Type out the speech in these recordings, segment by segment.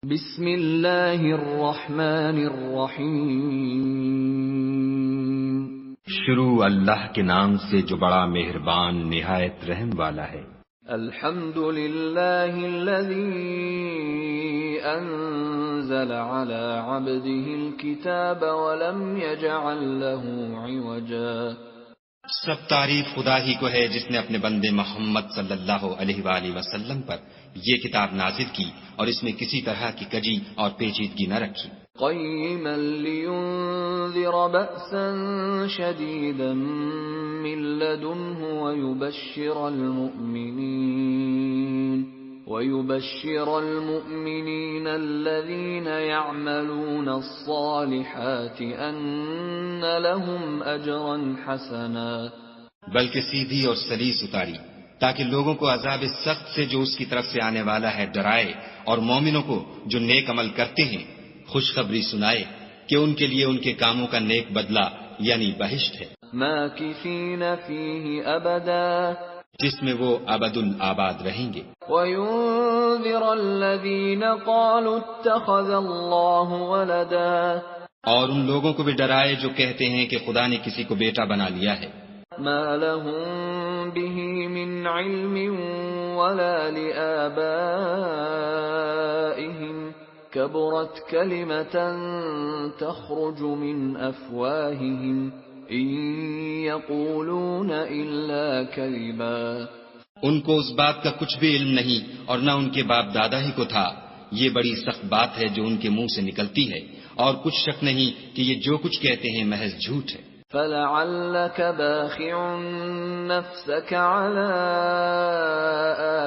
بسم اللہ الرحمن الرحیم۔ شروع اللہ کے نام سے جو بڑا مہربان نہایت رحم والا ہے۔ الحمد للہ الذی انزل علی عبده الكتاب ولم يجعل له عوجا۔ سب تعریف خدا ہی کو ہے جس نے اپنے بندے محمد صلی اللہ علیہ وآلہ وسلم پر یہ کتاب نازل کی اور اس میں کسی طرح کی کجی اور پیچیدگی نہ رکھی۔ قیما لینذر بأسا شدیدا من لدنہ ويبشر المؤمنين الذين يعملون الصالحات أن لهم أجرا حسنا۔ بلکہ سیدھی اور سلیس اتاری تاکہ لوگوں کو عذاب سخت سے جو اس کی طرف سے آنے والا ہے ڈرائے، اور مومنوں کو جو نیک عمل کرتے ہیں خوشخبری سنائے کہ ان کے لیے ان کے کاموں کا نیک بدلہ یعنی بہشت ہے، ماکثین فیہ ابدا، جس میں وہ ابد الآباد رہیں گے۔ وَيُنذِرَ الَّذِينَ قَالُوا اتَّخَذَ اللَّهُ وَلَدًا، اور ان لوگوں کو بھی ڈرائے جو کہتے ہیں کہ خدا نے کسی کو بیٹا بنا لیا ہے۔ مَا لَهُم بِهِ مِنْ عِلْمٍ وَلَا لِآبَائِهِمْ كَبُرَتْ كَلِمَةً تَخْرُجُ مِنْ أَفْوَاهِهِمْ إِن يَقُولُونَ إِلَّا كَذِبًا۔ ان کو اس بات کا کچھ بھی علم نہیں اور نہ ان کے باپ دادا ہی کو تھا۔ یہ بڑی سخت بات ہے جو ان کے منہ سے نکلتی ہے، اور کچھ شک نہیں کہ یہ جو کچھ کہتے ہیں محض جھوٹ ہے۔ فَلَعَلَّكَ بَاخِعٌ نَفْسَكَ عَلَىٰ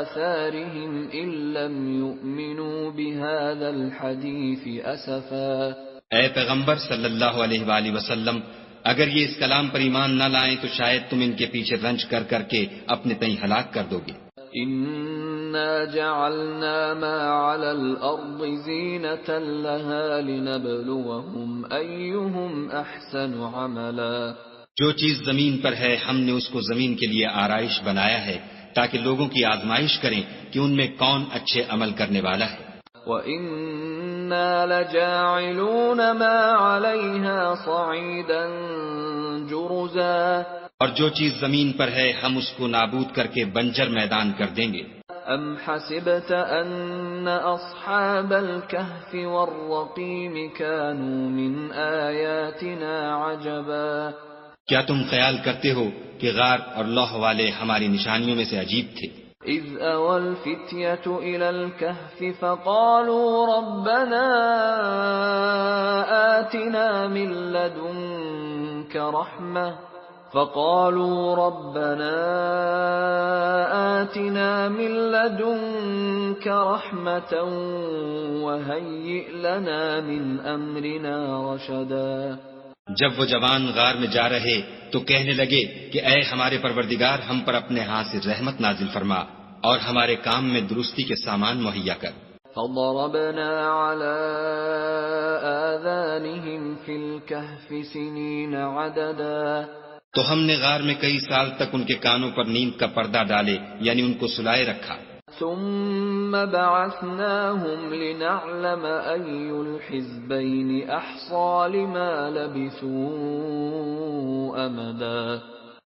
آثَارِهِمْ إِن لَّمْ يُؤْمِنُوا بِهَٰذَا الْحَدِيثِ أَسَفًا۔ اے پیغمبر صلی اللہ علیہ وآلہ وسلم، اگر یہ اس کلام پر ایمان نہ لائیں تو شاید تم ان کے پیچھے رنج کر کر کے اپنے تئیں ہلاک کر دو گے۔ اِنَّا جَعَلْنَا مَا عَلَى الْأَرْضِ زِينَةً لَهَا لِنَبْلُوَهُمْ أَيُّهُمْ أَحْسَنُ عَمَلًا۔ جو چیز زمین پر ہے ہم نے اس کو زمین کے لیے آرائش بنایا ہے تاکہ لوگوں کی آزمائش کریں کہ ان میں کون اچھے عمل کرنے والا ہے۔ وَإِنَّا لَجَاعِلُونَ مَا عَلَيْهَا صَعِيدًا جُرُزًا۔ اور جو چیز زمین پر ہے ہم اس کو نابود کر کے بنجر میدان کر دیں گے۔ أَمْ حَسِبْتَ أَنَّ أَصْحَابَ الْكَهْفِ وَالرَّقِيمِ كَانُوا مِنْ آيَاتِنَا عَجَبًا۔ کیا تم خیال کرتے ہو کہ غار اور لوح والے ہماری نشانیوں میں سے عجیب تھے؟ إِذْ أَوَى الْفِتْيَةُ إِلَى الْكَهْفِ فَقَالُوا رَبَّنَا آتِنَا مِن لَّدُنكَ رَحْمَةً وَهَيِّئْ لَنَا مِنْ أَمْرِنَا رَشَدًا۔ جب وہ جوان غار میں جا رہے تو کہنے لگے کہ اے ہمارے پروردگار، ہم پر اپنے ہاتھ سے رحمت نازل فرما اور ہمارے کام میں درستی کے سامان مہیا کر۔ فَضَرَبْنَا عَلَىٰ آذَانِهِمْ فِي الْكَهْفِ سِنِينَ عَدَدًا۔ تو ہم نے غار میں کئی سال تک ان کے کانوں پر نیند کا پردہ ڈالے، یعنی ان کو سلائے رکھا۔ ثُمَّ بَعَثْنَاهُمْ لِنَعْلَمَ أَيُّ الْحِزْبَيْنِ أَحْصَىٰ لِمَا لَبِثُوا أَمَدًا۔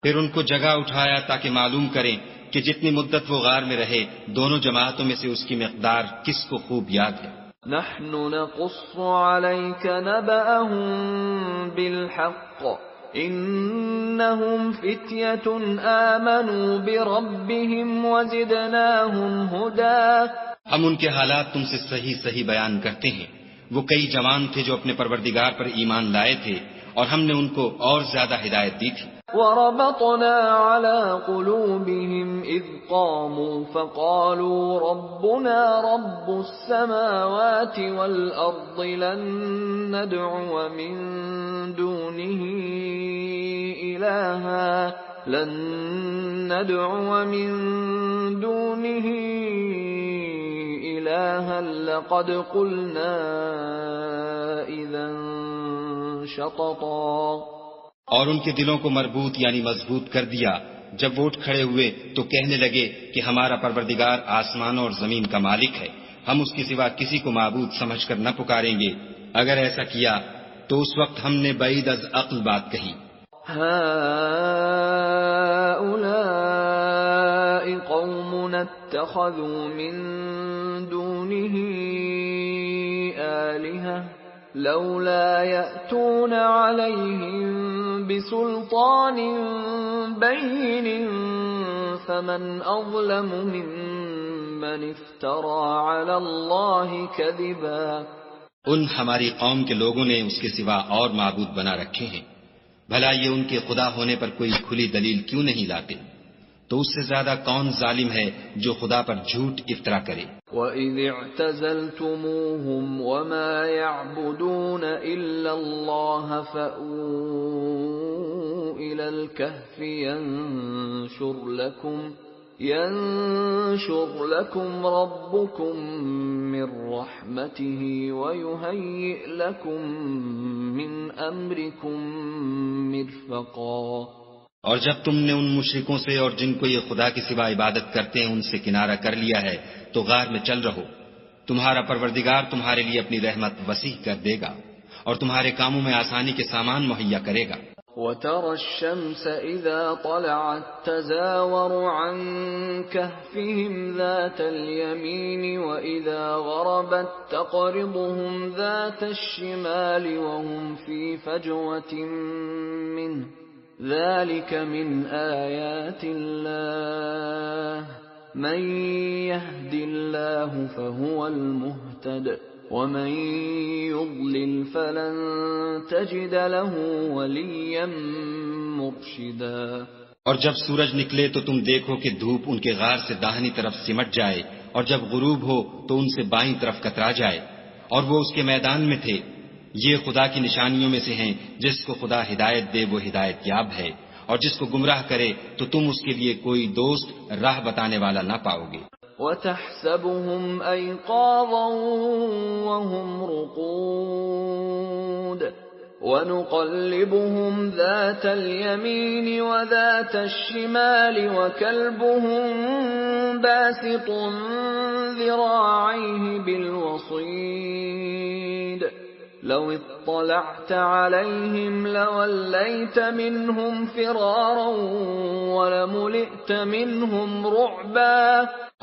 پھر ان کو جگہ اٹھایا تاکہ معلوم کریں کہ جتنی مدت وہ غار میں رہے دونوں جماعتوں میں سے اس کی مقدار کس کو خوب یاد ہے۔ نَحْنُ نَقُصُّ عَلَيْكَ نَبَأَهُم بِالْحَقِّ إِنَّهُمْ فِتْيَةٌ آمَنُوا بِرَبِّهِمْ وَزِدْنَاهُمْ هُدًى۔ ہم ان کے حالات تم سے صحیح صحیح بیان کرتے ہیں۔ وہ کئی جوان تھے جو اپنے پروردگار پر ایمان لائے تھے اور ہم نے ان کو اور زیادہ ہدایت دی تھی۔ وَرَبَطْنَا عَلَىٰ قُلُوبِهِمْ إِذْ قَامُوا فَقَالُوا رَبُّنَا رَبُّ السَّمَاوَاتِ وَالْأَرْضِ لَن نَّدْعُوَ مِن دُونِهِ إِلَٰهًا لَّقَدْ قُلْنَا إِذًا شَطَطًا۔ اور ان کے دلوں کو مربوط یعنی مضبوط کر دیا جب وہ اٹھ کھڑے ہوئے تو کہنے لگے کہ ہمارا پروردگار آسمانوں اور زمین کا مالک ہے، ہم اس کے سوا کسی کو معبود سمجھ کر نہ پکاریں گے. اگر ایسا کیا تو اس وقت ہم نے بعید از عقل بات کہی. هؤلاء قوم اتخذوا من دونه آلهة لولا يأتون عليهم بسلطان بين فمن أظلم ممن افترى على الله كذبا. ان ہماری قوم کے لوگوں نے اس کے سوا اور معبود بنا رکھے ہیں. بھلا یہ ان کے خدا ہونے پر کوئی کھلی دلیل کیوں نہیں لاتے؟ تو اس سے زیادہ کون ظالم ہے جو خدا پر جھوٹ افطرا کرے؟ وَإِذِ اعْتَزَلْتُمُوهُمْ وَمَا يَعْبُدُونَ إِلَّا اللَّهَ فَأْوُوا إِلَى الْكَهْفِ يَنشُرْ لَكُمْ رَبُّكُمْ مِنْ رَحْمَتِهِ وَيُهَيِّئْ لَكُمْ مِنْ أَمْرِكُمْ مِرْفَقًا. اور جب تم نے ان مشرکوں سے اور جن کو یہ خدا کے سوا عبادت کرتے ہیں ان سے کنارہ کر لیا ہے تو غار میں چل رہو. تمہارا پروردگار تمہارے لیے اپنی رحمت وسیع کر دے گا اور تمہارے کاموں میں آسانی کے سامان مہیا کرے گا. وَتَرَى الشَّمْسَ إِذَا طَلَعَتْ تَزَاوَرُ عَنْ كَهْفِهِمْ ذَاتَ الْيَمِينِ وَإِذَا غَرَبَتْ تَقْرِضُهُمْ ذَاتَ الشِّمَالِ وَهُمْ فِي فَجْوَةٍ مِّنْهُ ذَلِكَ مِنْ آيَاتِ اللَّهِ مَنْ يَهْدِ اللَّهُ فَهُوَ الْمُهْتَدِ وَمَنْ يُضْلِلْ فَلَنْ تَجِدَ لَهُ وَلِيًّا مُرْشِدًا. اور جب سورج نکلے تو تم دیکھو کہ دھوپ ان کے غار سے داہنی طرف سمٹ جائے اور جب غروب ہو تو ان سے بائیں طرف کترا جائے اور وہ اس کے میدان میں تھے. یہ خدا کی نشانیوں میں سے ہیں. جس کو خدا ہدایت دے وہ ہدایت یاب ہے اور جس کو گمراہ کرے تو تم اس کے لیے کوئی دوست راہ بتانے والا نہ پاؤ گے. وَتَحْسَبُهُمْ أَيْقَاظًا وَهُمْ رُقُودٌ وَنُقَلِّبُهُمْ ذَاتَ الْيَمِينِ وَذَاتَ الشِّمَالِ وَكَلْبُهُمْ بَاسِطٌ ذِرَاعَيْهِ بِالْوَصِيدِ لَوِ اطَّلَعْتَ عَلَيْهِمْ لَوَلَّيْتَ مِنْهُمْ فِرَارًا وَلَمُلِئْتَ مِنْهُمْ رُعْبًا.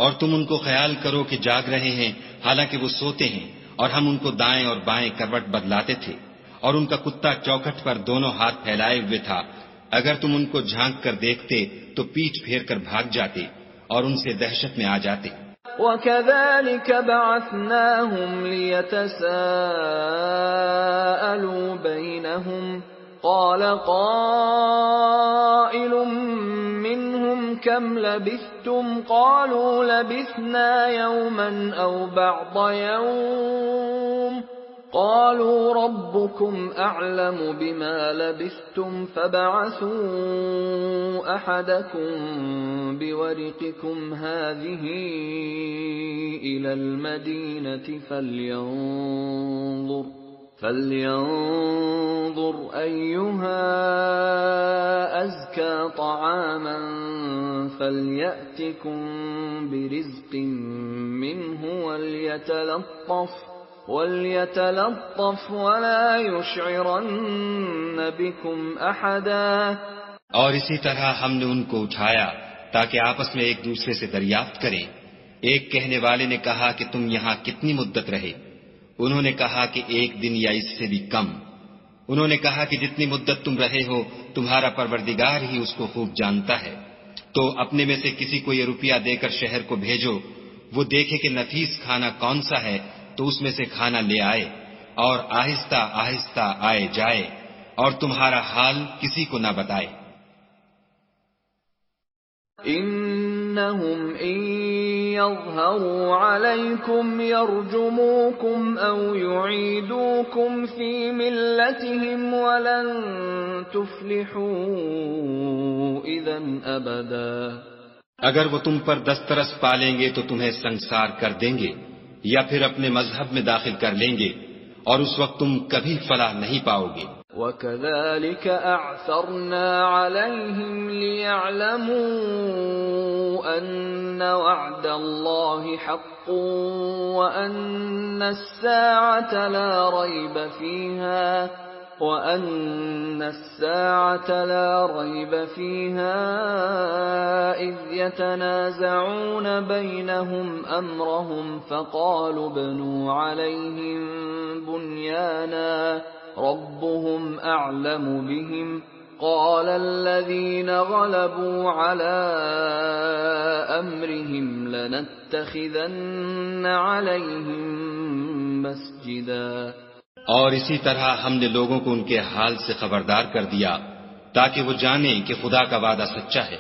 اور تم ان کو خیال کرو کہ جاگ رہے ہیں حالانکہ وہ سوتے ہیں اور ہم ان کو دائیں اور بائیں کروٹ بدلاتے تھے اور ان کا کتا چوکھٹ پر دونوں ہاتھ پھیلائے ہوئے تھا. اگر تم ان کو جھانک کر دیکھتے تو پیٹھ پھیر کر بھاگ جاتے اور ان سے دہشت میں آ جاتے. وَكَذَلِكَ بَعَثْنَاهُمْ لِيَتَسَاءَلُوا بَيْنَهُمْ قَالَ قَائِلٌ مِّنْهُمْ كَمْ لَبِثْتُمْ قَالُوا لَبِثْنَا يَوْمًا أَوْ بَعْضَ يَوْمٍ قَالُوا رَبُّكُمْ أَعْلَمُ بِمَا لَبِثْتُمْ فَابْعَثُوا أَحَدَكُمْ بِوَرِقِكُمْ هَٰذِهِ إِلَى الْمَدِينَةِ فَلْيَنظُرْ أَيُّهَا أَزْكَىٰ طَعَامًا فَلْيَأْتِكُمْ بِرِزْقٍ مِّنْهُ وَلْيَتَلَطَّفْ وَلَا يُشْعِرَنَّ بِكُمْ أَحَدًا. اور اسی طرح ہم نے ان کو اٹھایا تاکہ آپس میں ایک دوسرے سے دریافت کریں. ایک کہنے والے نے کہا کہ تم یہاں کتنی مدت رہے؟ انہوں نے کہا کہ ایک دن یا اس سے بھی کم. انہوں نے کہا کہ جتنی مدت تم رہے ہو تمہارا پروردگار ہی اس کو خوب جانتا ہے. تو اپنے میں سے کسی کو یہ روپیہ دے کر شہر کو بھیجو، وہ دیکھے کہ نفیس کھانا کون سا ہے تو اس میں سے کھانا لے آئے اور آہستہ آہستہ آئے جائے اور تمہارا حال کسی کو نہ بتائے. انہم ان یظہروا علیکم یرجموکم او یعیدوکم فی ملتہم ولن تفلحوا اذن ابدا. اگر وہ تم پر دسترس پالیں گے تو تمہیں سنسار کر دیں گے یا پھر اپنے مذہب میں داخل کر لیں گے اور اس وقت تم کبھی فلاح نہیں پاؤ گے. وَكَذَلِكَ أَعْثَرْنَا عَلَيْهِمْ لِيَعْلَمُوا أَنَّ وَعْدَ اللَّهِ حَقٌّ وَأَنَّ السَّاعَةَ لَا رَيْبَ فِيهَا إِذْ يَتَنَازَعُونَ بَيْنَهُمْ أَمْرَهُمْ فَقَالُوا ابْنُوا عَلَيْهِمْ بُنْيَانًا رَبُّهُمْ أَعْلَمُ بِهِمْ قَالَ الَّذِينَ غَلَبُوا عَلَى أَمْرِهِمْ لَنَتَّخِذَنَّ عَلَيْهِمْ مَسْجِدًا۔ اور اسی طرح ہم نے لوگوں کو ان کے حال سے خبردار کر دیا تاکہ وہ جانیں کہ خدا کا وعدہ سچا ہے،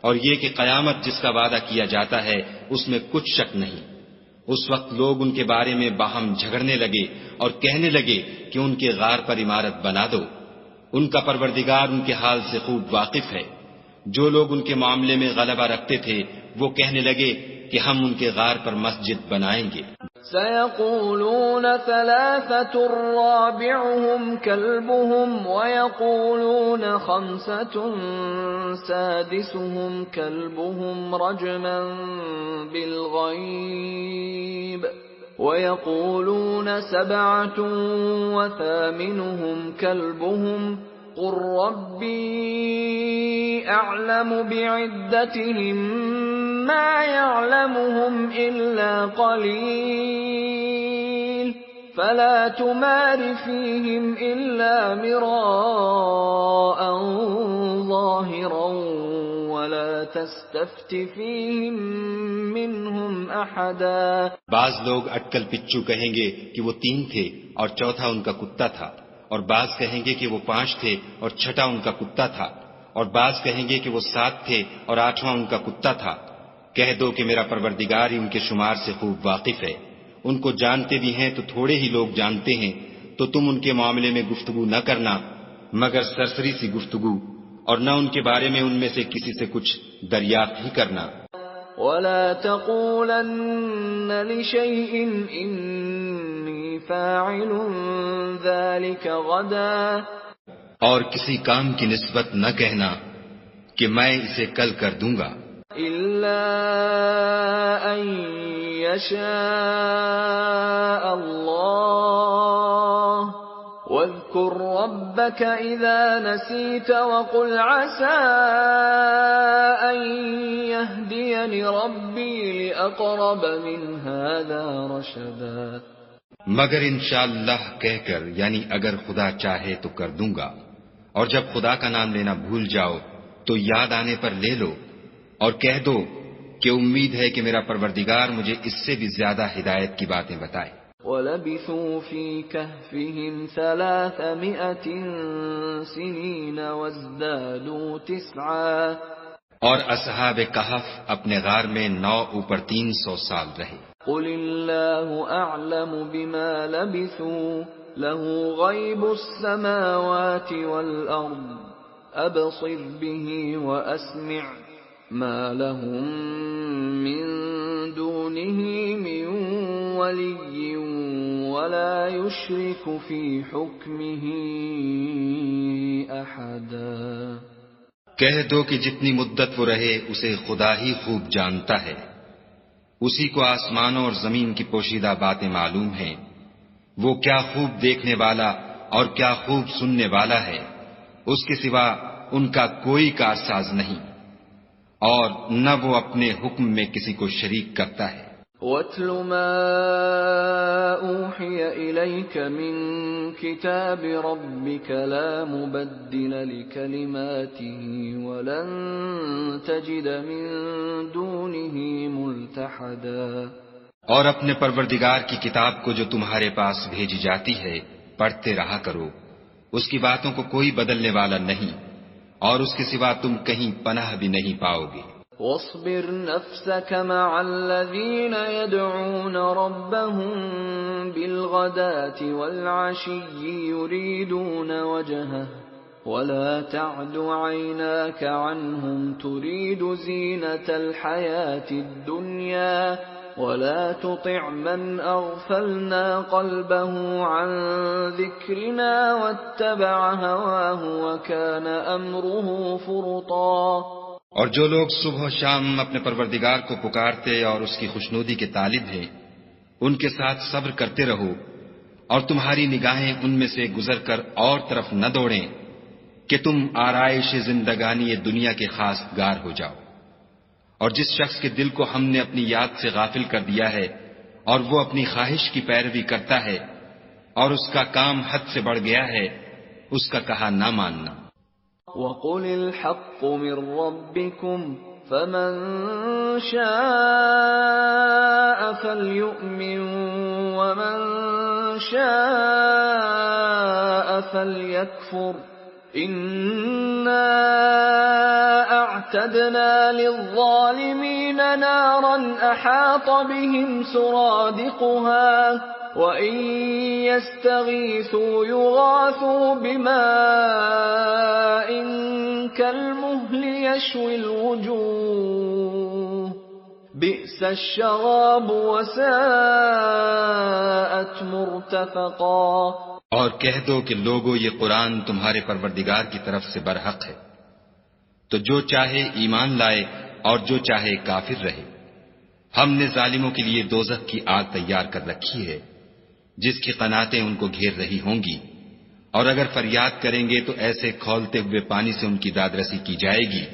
اور یہ کہ قیامت جس کا وعدہ کیا جاتا ہے اس میں کچھ شک نہیں۔ اس وقت لوگ ان کے بارے میں باہم جھگڑنے لگے اور کہنے لگے کہ ان کے غار پر عمارت بنا دو۔ ان کا پروردگار ان کے حال سے خوب واقف ہے۔ جو لوگ ان کے معاملے میں غلبہ رکھتے تھے وہ کہنے لگے کہ ہم ان کے غار پر مسجد بنائیں گے۔ سَيَقُولُونَ ثَلَاثَةٌ رَابِعُهُمْ كَلْبُهُمْ وَيَقُولُونَ خَمْسَةٌ سَادِسُهُمْ كَلْبُهُمْ رَجْمًا بِالْغَيْبِ وَيَقُولُونَ سَبْعَةٌ وَثَامِنُهُمْ كَلْبُهُمْ قُل رَّبِّي أَعْلَمُ بِعِدَّتِهِم مَّا يَعْلَمُهُمْ إِلَّا قَلِيلٌ فَلَا تُمَارِ فِيهِمْ إِلَّا مِرَاءً ظَاهِرًا وَلَا تَسْتَفْتِ فِيهِم مِّنْهُمْ أَحَدًا۔ بعض لوگ اٹکل پچو کہیں گے کہ وہ 3 تھے اور چوتھا ان کا کتا تھا، اور بعض کہیں گے کہ وہ 5 تھے اور چھٹا ان کا کتا تھا، اور بعض کہیں گے کہ وہ 7 تھے اور 8واں ان کا کتا تھا۔ کہہ دو کہ میرا پروردگار ہی ان کے شمار سے خوب واقف ہے۔ ان کو جانتے بھی ہیں تو تھوڑے ہی لوگ جانتے ہیں، تو تم ان کے معاملے میں گفتگو نہ کرنا مگر سرسری سی گفتگو، اور نہ ان کے بارے میں ان میں سے کسی سے کچھ دریافت ہی کرنا۔ وَلَا تَقُولَنَّ لِشَيْءٍ إِنِّي فَاعِلٌ ذَلِكَ غَدًا، اور کسی کام کی نسبت نہ کہنا کہ میں اسے کل کر دوں گا، إِلَّا أَن يَشَاءَ اللَّهُ وَاذْكُر رَّبَّكَ إِذَا نَسِيتَ وَقُلْ عَسَىٰ أَن يَهْدِيَنِ رَبِّي لِأَقْرَبَ مِنْ هَٰذَا رَشَدًا۔ مگر انشاءاللہ کہہ کر، یعنی اگر خدا چاہے تو کر دوں گا، اور جب خدا کا نام لینا بھول جاؤ تو یاد آنے پر لے لو، اور کہہ دو کہ امید ہے کہ میرا پروردگار مجھے اس سے بھی زیادہ ہدایت کی باتیں بتائے۔ وَلَبِثُوا فِي كَهْفِهِمْ 300 سِنِينَ وَازْدَادُوا 9۔ اور اصحاب کہف اپنے غار میں 9 اوپر 300 سال رہے۔ قُلِ اللَّهُ أَعْلَمُ بِمَا لَبِثُوا لَهُ غَيْبُ السَّمَاوَاتِ وَالْأَرْضِ أَبْصِرْ بِهِ وَأَسْمِعْ مَا لَهُم مِّن دُونِهِ مِن وَلِيٍّ وَلَا يُشْرِكُ فِي حُكْمِهِ أَحَدًا۔ کہہ دو کہ جتنی مدت وہ رہے اسے خدا ہی خوب جانتا ہے، اسی کو آسمانوں اور زمین کی پوشیدہ باتیں معلوم ہیں، وہ کیا خوب دیکھنے والا اور کیا خوب سننے والا ہے، اس کے سوا ان کا کوئی کارساز نہیں، اور نہ وہ اپنے حکم میں کسی کو شریک کرتا ہے۔ وَاتْلُ مَا أُوحِيَ إِلَيْكَ مِن كِتَابِ رَبِّكَ لَا مُبَدِّلَ لِكَلِمَاتِهِ وَلَن تَجِدَ مِن دُونِهِ مُلْتَحَدًا۔ اور اپنے پروردگار کی کتاب کو جو تمہارے پاس بھیجی جاتی ہے پڑھتے رہا کرو، اس کی باتوں کو کوئی بدلنے والا نہیں، اور اس کے سوا تم کہیں پناہ بھی نہیں پاؤ گے۔ وَاصْبِرْ نَفْسَكَ مَعَ الَّذِينَ يَدْعُونَ رَبَّهُم بِالْغَدَاةِ وَالْعَشِيِّ يُرِيدُونَ وَجْهَهُ وَلَا تَعْدُ عَيْنَاكَ عَنْهُمْ تُرِيدُ زِينَةَ الْحَيَاةِ الدُّنْيَا ولا تطع من اغفلنا قلبه عن ذكرنا واتبع هواه وكان امره فرطا۔ اور جو لوگ صبح و شام اپنے پروردگار کو پکارتے اور اس کی خوشنودی کے طالب ہیں، ان کے ساتھ صبر کرتے رہو، اور تمہاری نگاہیں ان میں سے گزر کر اور طرف نہ دوڑیں کہ تم آرائش زندگانی دنیا کے خاص گار ہو جاؤ۔ اور جس شخص کے دل کو ہم نے اپنی یاد سے غافل کر دیا ہے اور وہ اپنی خواہش کی پیروی کرتا ہے اور اس کا کام حد سے بڑھ گیا ہے، اس کا کہا نہ ماننا۔ وَقُلِ الْحَقُّ مِنْ رَبِّكُمْ فَمَنْ شَاءَ فَلْيُؤْمِنْ وَمَنْ شَاءَ فَلْيَكْفُرْ إِنَّا أَعْتَدْنَا لِلظَّالِمِينَ نَارًا أَحَاطَ بِهِمْ سُرَادِقُهَا وَإِنْ يَسْتَغِيثُوا يُغَاثُوا بِمَاءٍ كَالْمُهْلِ يَشْوِي الْوُجُوهَ بِئْسَ الشَّرَابُ وَسَاءَتْ مُرْتَفَقًا۔ اور کہہ دو کہ لوگو یہ قرآن تمہارے پروردگار کی طرف سے برحق ہے، تو جو چاہے ایمان لائے اور جو چاہے کافر رہے۔ ہم نے ظالموں کے لیے دوزخ کی آگ تیار کر رکھی ہے جس کی قناتیں ان کو گھیر رہی ہوں گی، اور اگر فریاد کریں گے تو ایسے کھولتے ہوئے پانی سے ان کی دادرسی کی جائے گی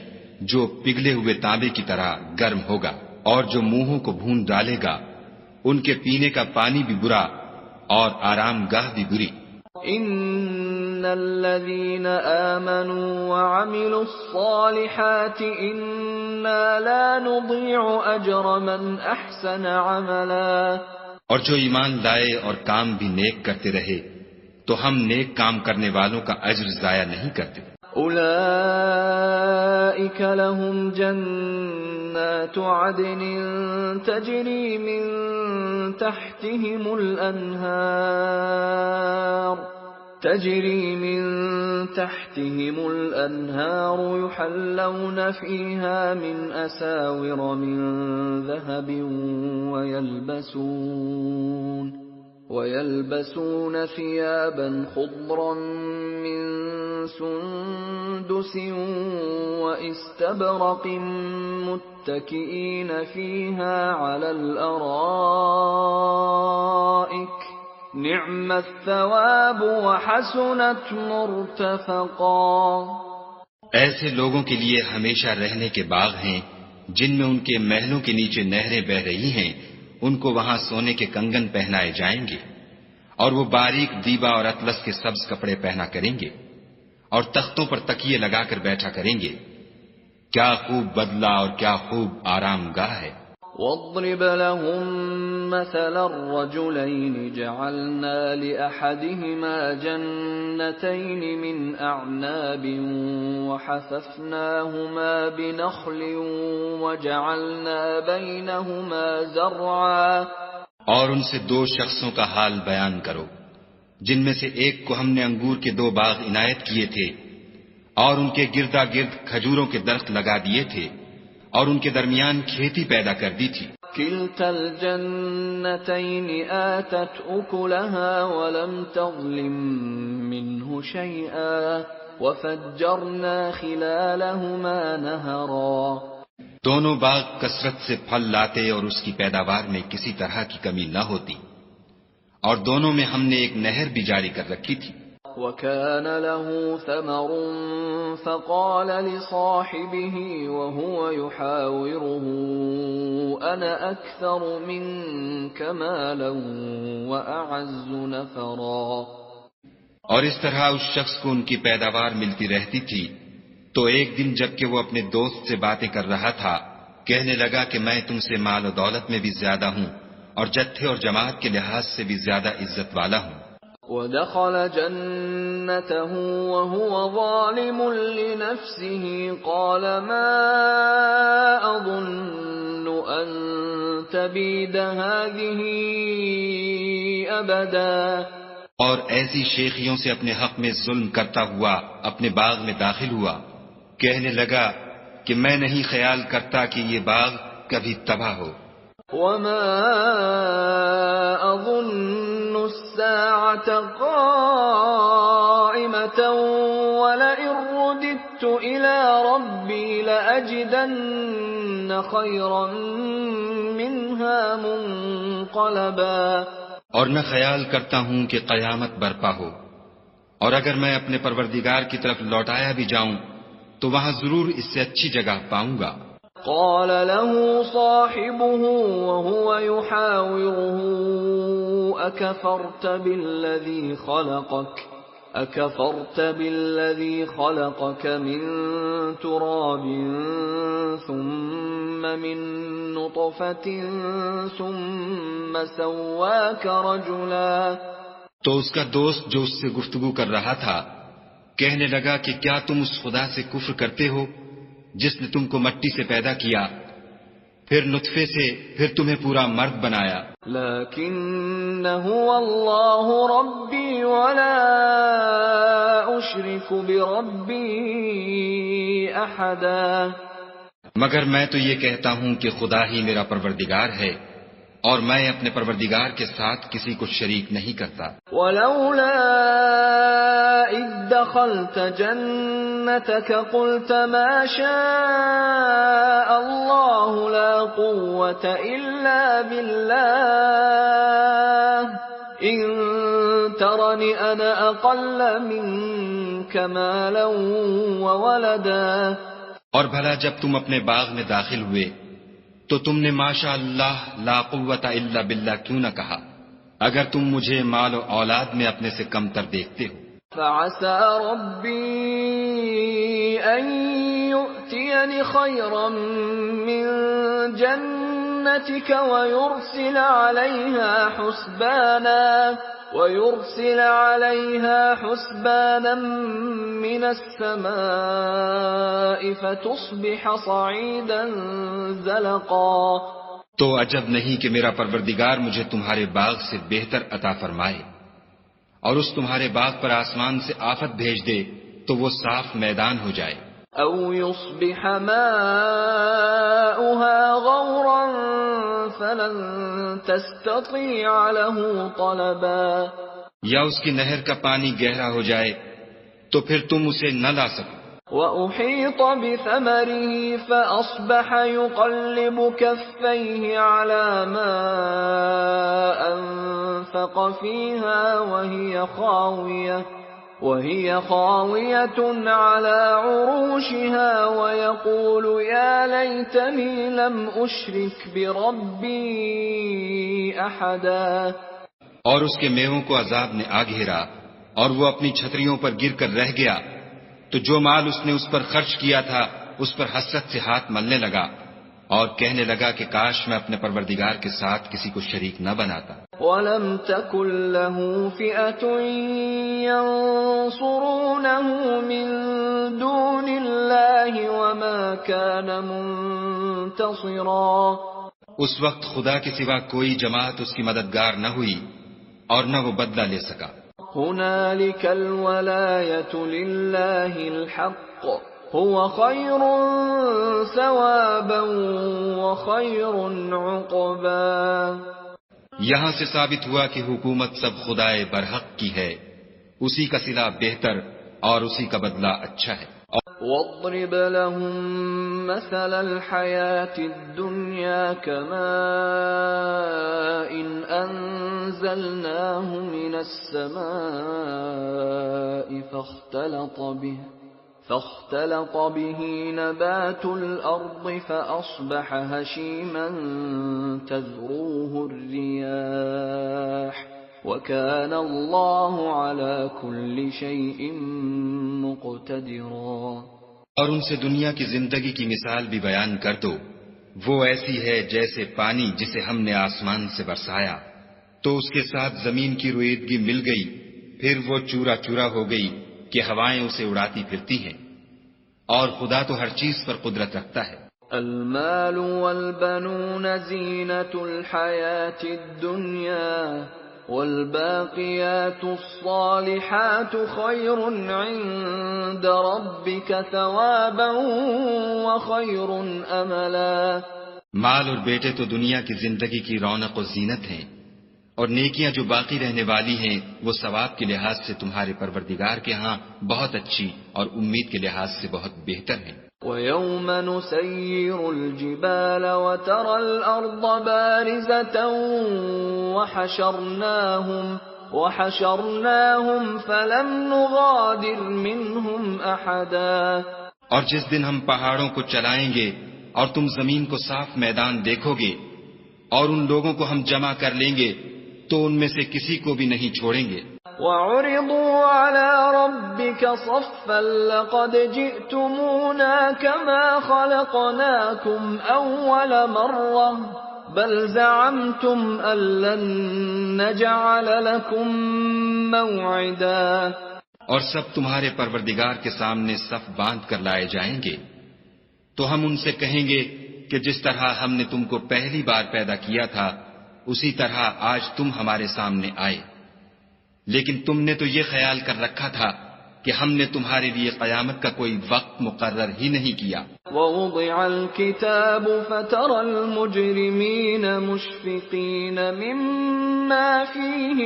جو پگھلے ہوئے تانبے کی طرح گرم ہوگا، اور جو منہوں کو بھون ڈالے گا ان کے پینے کا پانی بھی برا اور آرام گاہ بھی بری۔ ان الذين آمنوا وعملوا الصالحات انا لا نضيع اجر من احسن عملا۔ اور جو ایمان لائے اور کام بھی نیک کرتے رہے تو ہم نیک کام کرنے والوں کا اجر ضائع نہیں کرتے۔ اولئک لهم جنات عدن تجری من تحتهم الانہار يحلون فيها من اساور من ذهب ويلبسون ثيابا خضرا من سندس واستبرق متكئين فيها على الارائك نعم الثواب وحسنت مرتفقا۔ ایسے لوگوں کے لیے ہمیشہ رہنے کے باغ ہیں جن میں ان کے محلوں کے نیچے نہریں بہ رہی ہیں، ان کو وہاں سونے کے کنگن پہنائے جائیں گے اور وہ باریک دیبا اور اطلس کے سبز کپڑے پہنا کریں گے اور تختوں پر تکیے لگا کر بیٹھا کریں گے۔ کیا خوب بدلہ اور کیا خوب آرام گاہ ہے۔ وَاضْرِبْ لَهُم مَّثَلًا رَّجُلَيْنِ جَعَلْنَا لِأَحَدِهِمَا جَنَّتَيْنِ مِنْ أَعْنَابٍ وَحَفَفْنَاهُمَا بِنَخْلٍ وَجَعَلْنَا بَيْنَهُمَا زَرْعًا۔ اور ان سے دو شخصوں کا حال بیان کرو جن میں سے ایک کو ہم نے انگور کے 2 باغ عنایت کیے تھے اور ان کے گردا گرد کھجوروں کے درخت لگا دیے تھے اور ان کے درمیان کھیتی پیدا کر دی تھی۔ كلتا الجنتين آتت أكلها ولم تظلم منه شيئا وفجرنا خلالهما نهرا۔ دونوں باغ کثرت سے پھل لاتے اور اس کی پیداوار میں کسی طرح کی کمی نہ ہوتی، اور دونوں میں ہم نے ایک نہر بھی جاری کر رکھی تھی۔ وَكَانَ لَهُ ثَمَرٌ فَقَالَ لِصَاحِبِهِ وَهُوَ يُحَاوِرُهُ أَنَا أَكْثَرُ مِنكَ مَالًا وَأَعَزُّ نَفَرًا۔ اور اس طرح اس شخص کو ان کی پیداوار ملتی رہتی تھی، تو ایک دن جب کہ وہ اپنے دوست سے باتیں کر رہا تھا کہنے لگا کہ میں تم سے مال و دولت میں بھی زیادہ ہوں اور جتھے اور جماعت کے لحاظ سے بھی زیادہ عزت والا ہوں۔ وَدَخَلَ جَنَّتَهُ وَهُوَ ظَالِمٌ لِنَفْسِهِ قَالَ مَا أَظُنُّ أَن تَبِيدَ هَٰذِهِ أَبَدًا۔ اور ایسی شیخیوں سے اپنے حق میں ظلم کرتا ہوا اپنے باغ میں داخل ہوا، کہنے لگا کہ میں نہیں خیال کرتا کہ یہ باغ کبھی تباہ ہو۔ وما أظن الساعة قائمة ولئن رددت إلى ربي لأجدن خيرا منها منقلبا. اور نہ خیال کرتا ہوں کہ قیامت برپا ہو، اور اگر میں اپنے پروردگار کی طرف لوٹایا بھی جاؤں تو وہاں ضرور اس سے اچھی جگہ پاؤں گا. قال له صاحبه وهو يحاوره أكفرت بالذي خلقك من تراب ثم من نطفة ثم سواك رجلا. تو اس کا دوست جو اس سے گفتگو کر رہا تھا کہنے لگا کہ کیا تم اس خدا سے کفر کرتے ہو جس نے تم کو مٹی سے پیدا کیا، پھر نطفے سے، پھر تمہیں پورا مرد بنایا. لیکن هو اللہ ربی ولا اشرک بربی احدا. مگر میں تو یہ کہتا ہوں کہ خدا ہی میرا پروردگار ہے اور میں اپنے پروردگار کے ساتھ کسی کو شریک نہیں کرتا. ولولا اذ دخلت جنتك قلت ما شاء الله لا قوة الا بالله ان ترني انا اقل منك مالا وولدا. اور بھلا جب تم اپنے باغ میں داخل ہوئے تو تم نے ماشاء اللہ لا قوت الا باللہ کیوں نہ کہا اگر تم مجھے مال و اولاد میں اپنے سے کم تر دیکھتے ہو. فعسى ربي أن يؤتيني خيرا من جنتك ويرسل عليها حسبانا من السماء فتصبح صعيدا زلقا. تو عجب نہیں کہ میرا پروردگار مجھے تمہارے باغ سے بہتر عطا فرمائے اور اس تمہارے باغ پر آسمان سے آفت بھیج دے تو وہ صاف میدان ہو جائے. او يصبح ماؤها غورا فلن تستطيع له طلبا. یا اس کی نہر کا پانی گہرا ہو جائے تو پھر تم اسے نہ لا سکو. وَأُحِيطَ بِثَمَرِهِ فَأَصْبَحَ يُقَلِّبُ كَفَّيْهِ عَلَى مَا أَنفَقَ فِيهَا وَهِيَ خَاوِيَةٌ عَلَى عُرُوشِهَا وَيَقُولُ يَا لَيْتَنِي لَمْ أُشْرِكْ بِرَبِّي أَحَدًا. اور اس کے میووں کو عذاب نے آ گھیرا اور وہ اپنی چھتریوں پر گر کر رہ گیا تو جو مال اس نے اس پر خرچ کیا تھا اس پر حسرت سے ہاتھ ملنے لگا اور کہنے لگا کہ کاش میں اپنے پروردگار کے ساتھ کسی کو شریک نہ بناتا. وَلَمْ تَكُنْ لَهُ فِئَةٌ يَنْصُرُونَهُ مِنْ دُونِ اللَّهِ وَمَا كَانَ مُنْتَصِرًا. اس وقت خدا کے سوا کوئی جماعت اس کی مددگار نہ ہوئی اور نہ وہ بدلہ لے سکا. هنالك الولاية لله الحق هو خير ثوابا وخير عقبا. یہاں سے ثابت ہوا کہ حکومت سب خدائے برحق کی ہے، اسی کا صلہ بہتر اور اسی کا بدلہ اچھا ہے. واضرب لهم مثل الحياة الدنيا كماء أنزلناه من السماء فاختلط به نبات الأرض فأصبح هشيما تذروه الرياح وَكَانَ اللَّهُ عَلَى كُلِّ شَيْءٍ مُقْتَدِرًا. اور ان سے دنیا کی زندگی کی مثال بھی بیان کر دو، وہ ایسی ہے جیسے پانی جسے ہم نے آسمان سے برسایا تو اس کے ساتھ زمین کی رویدگی مل گئی، پھر وہ چورا چورا ہو گئی کہ ہوائیں اسے اڑاتی پھرتی ہیں، اور خدا تو ہر چیز پر قدرت رکھتا ہے. المال والبنون زینة الحیاة الدنیا والباقیات الصالحات خیر عند ربک ثوابا وخیر املا. مال اور بیٹے تو دنیا کی زندگی کی رونق و زینت ہیں، اور نیکیاں جو باقی رہنے والی ہیں وہ ثواب کے لحاظ سے تمہارے پروردگار کے ہاں بہت اچھی اور امید کے لحاظ سے بہت بہتر ہیں۔ وَيَوْمَ نُسَيِّرُ الْجِبَالَ وَتَرَى الْأَرْضَ بَارِزَةً وَحَشَرْنَاهُمْ فَلَمْ نُغَادِرْ مِنْهُمْ أَحَدًا۔ اور جس دن ہم پہاڑوں کو چلائیں گے اور تم زمین کو صاف میدان دیکھو گے اور ان لوگوں کو ہم جمع کر لیں گے تو ان میں سے کسی کو بھی نہیں چھوڑیں گے۔ وَعُرِضُوا عَلَى رَبِّكَ صَفًّا لَقَدْ جِئْتُمُونَا كَمَا خَلَقْنَاكُمْ أَوَّلَ مَرَّةٍ بَلْ زَعَمْتُمْ أَن لَّن نَّجْعَلَ لَكُم مَّوْعِدًا۔ اور سب تمہارے پروردگار کے سامنے صف باندھ کر لائے جائیں گے، تو ہم ان سے کہیں گے کہ جس طرح ہم نے تم کو پہلی بار پیدا کیا تھا اسی طرح آج تم ہمارے سامنے آئے، لیکن تم نے تو یہ خیال کر رکھا تھا کہ ہم نے تمہارے لیے قیامت کا کوئی وقت مقرر ہی نہیں کیا۔ وَوُضِعَ الْكِتَابُ فَتَرَى الْمُجْرِمِينَ مُشْفِقِينَ مِمَّا فِيهِ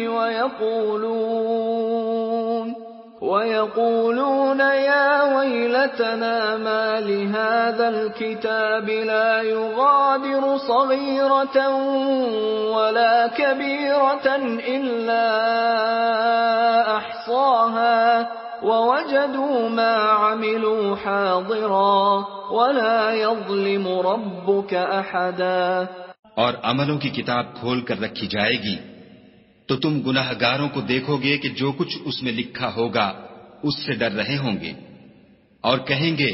وَيَقُولُونَ يَا وَيْلَتَنَا مَا لِهَذَا الْكِتَابِ لَا يُغَادِرُ صَغِيرَةً وَلَا كَبِيرَةً إِلَّا أَحْصَاهَا وَوَجَدُوا مَا عَمِلُوا حَاضِرًا وَلَا يَظْلِمُ رَبُّكَ أَحَدًا۔ اور عملوں کی کتاب کھول کر رکھی جائے گی تو تم گناہ گاروں کو دیکھو گے کہ جو کچھ اس میں لکھا ہوگا اس سے ڈر رہے ہوں گے، اور کہیں گے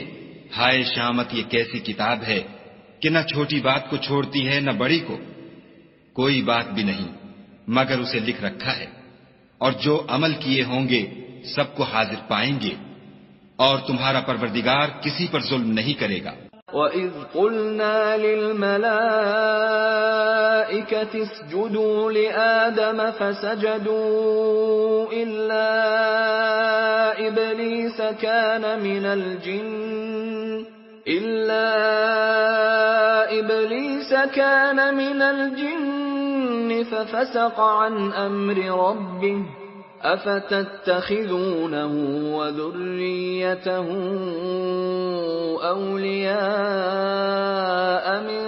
ہائے شامت یہ کیسی کتاب ہے کہ نہ چھوٹی بات کو چھوڑتی ہے نہ بڑی کو، کوئی بات بھی نہیں مگر اسے لکھ رکھا ہے، اور جو عمل کیے ہوں گے سب کو حاضر پائیں گے، اور تمہارا پروردگار کسی پر ظلم نہیں کرے گا۔ وَإِذْ قُلْنَا لِلْمَلَائِكَةِ اسْجُدُوا لِآدَمَ فَسَجَدُوا إِلَّا إِبْلِيسَ كَانَ مِنَ الْجِنِّ فَفَسَقَ عَنْ أَمْرِ رَبِّهِ أَفَتَتَّخِذُونَهُ وَذُرِّيَّتَهُ أَوْلِيَاءَ مِن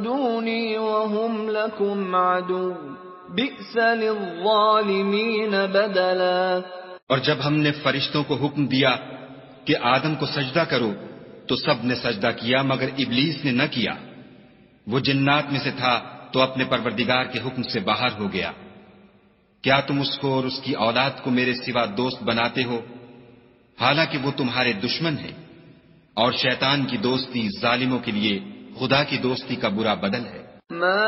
دُونِي وَهُمْ لَكُمْ عَدُوٌّ بِئْسَ لِلظَّالِمِينَ بَدَلًا۔ اور جب ہم نے فرشتوں کو حکم دیا کہ آدم کو سجدہ کرو تو سب نے سجدہ کیا مگر ابلیس نے نہ کیا، وہ جنات میں سے تھا تو اپنے پروردگار کے حکم سے باہر ہو گیا۔ کیا تم اس کو اور اس کی اولاد کو میرے سوا دوست بناتے ہو، حالانکہ وہ تمہارے دشمن ہیں، اور شیطان کی دوستی ظالموں کے لیے خدا کی دوستی کا برا بدل ہے۔ ما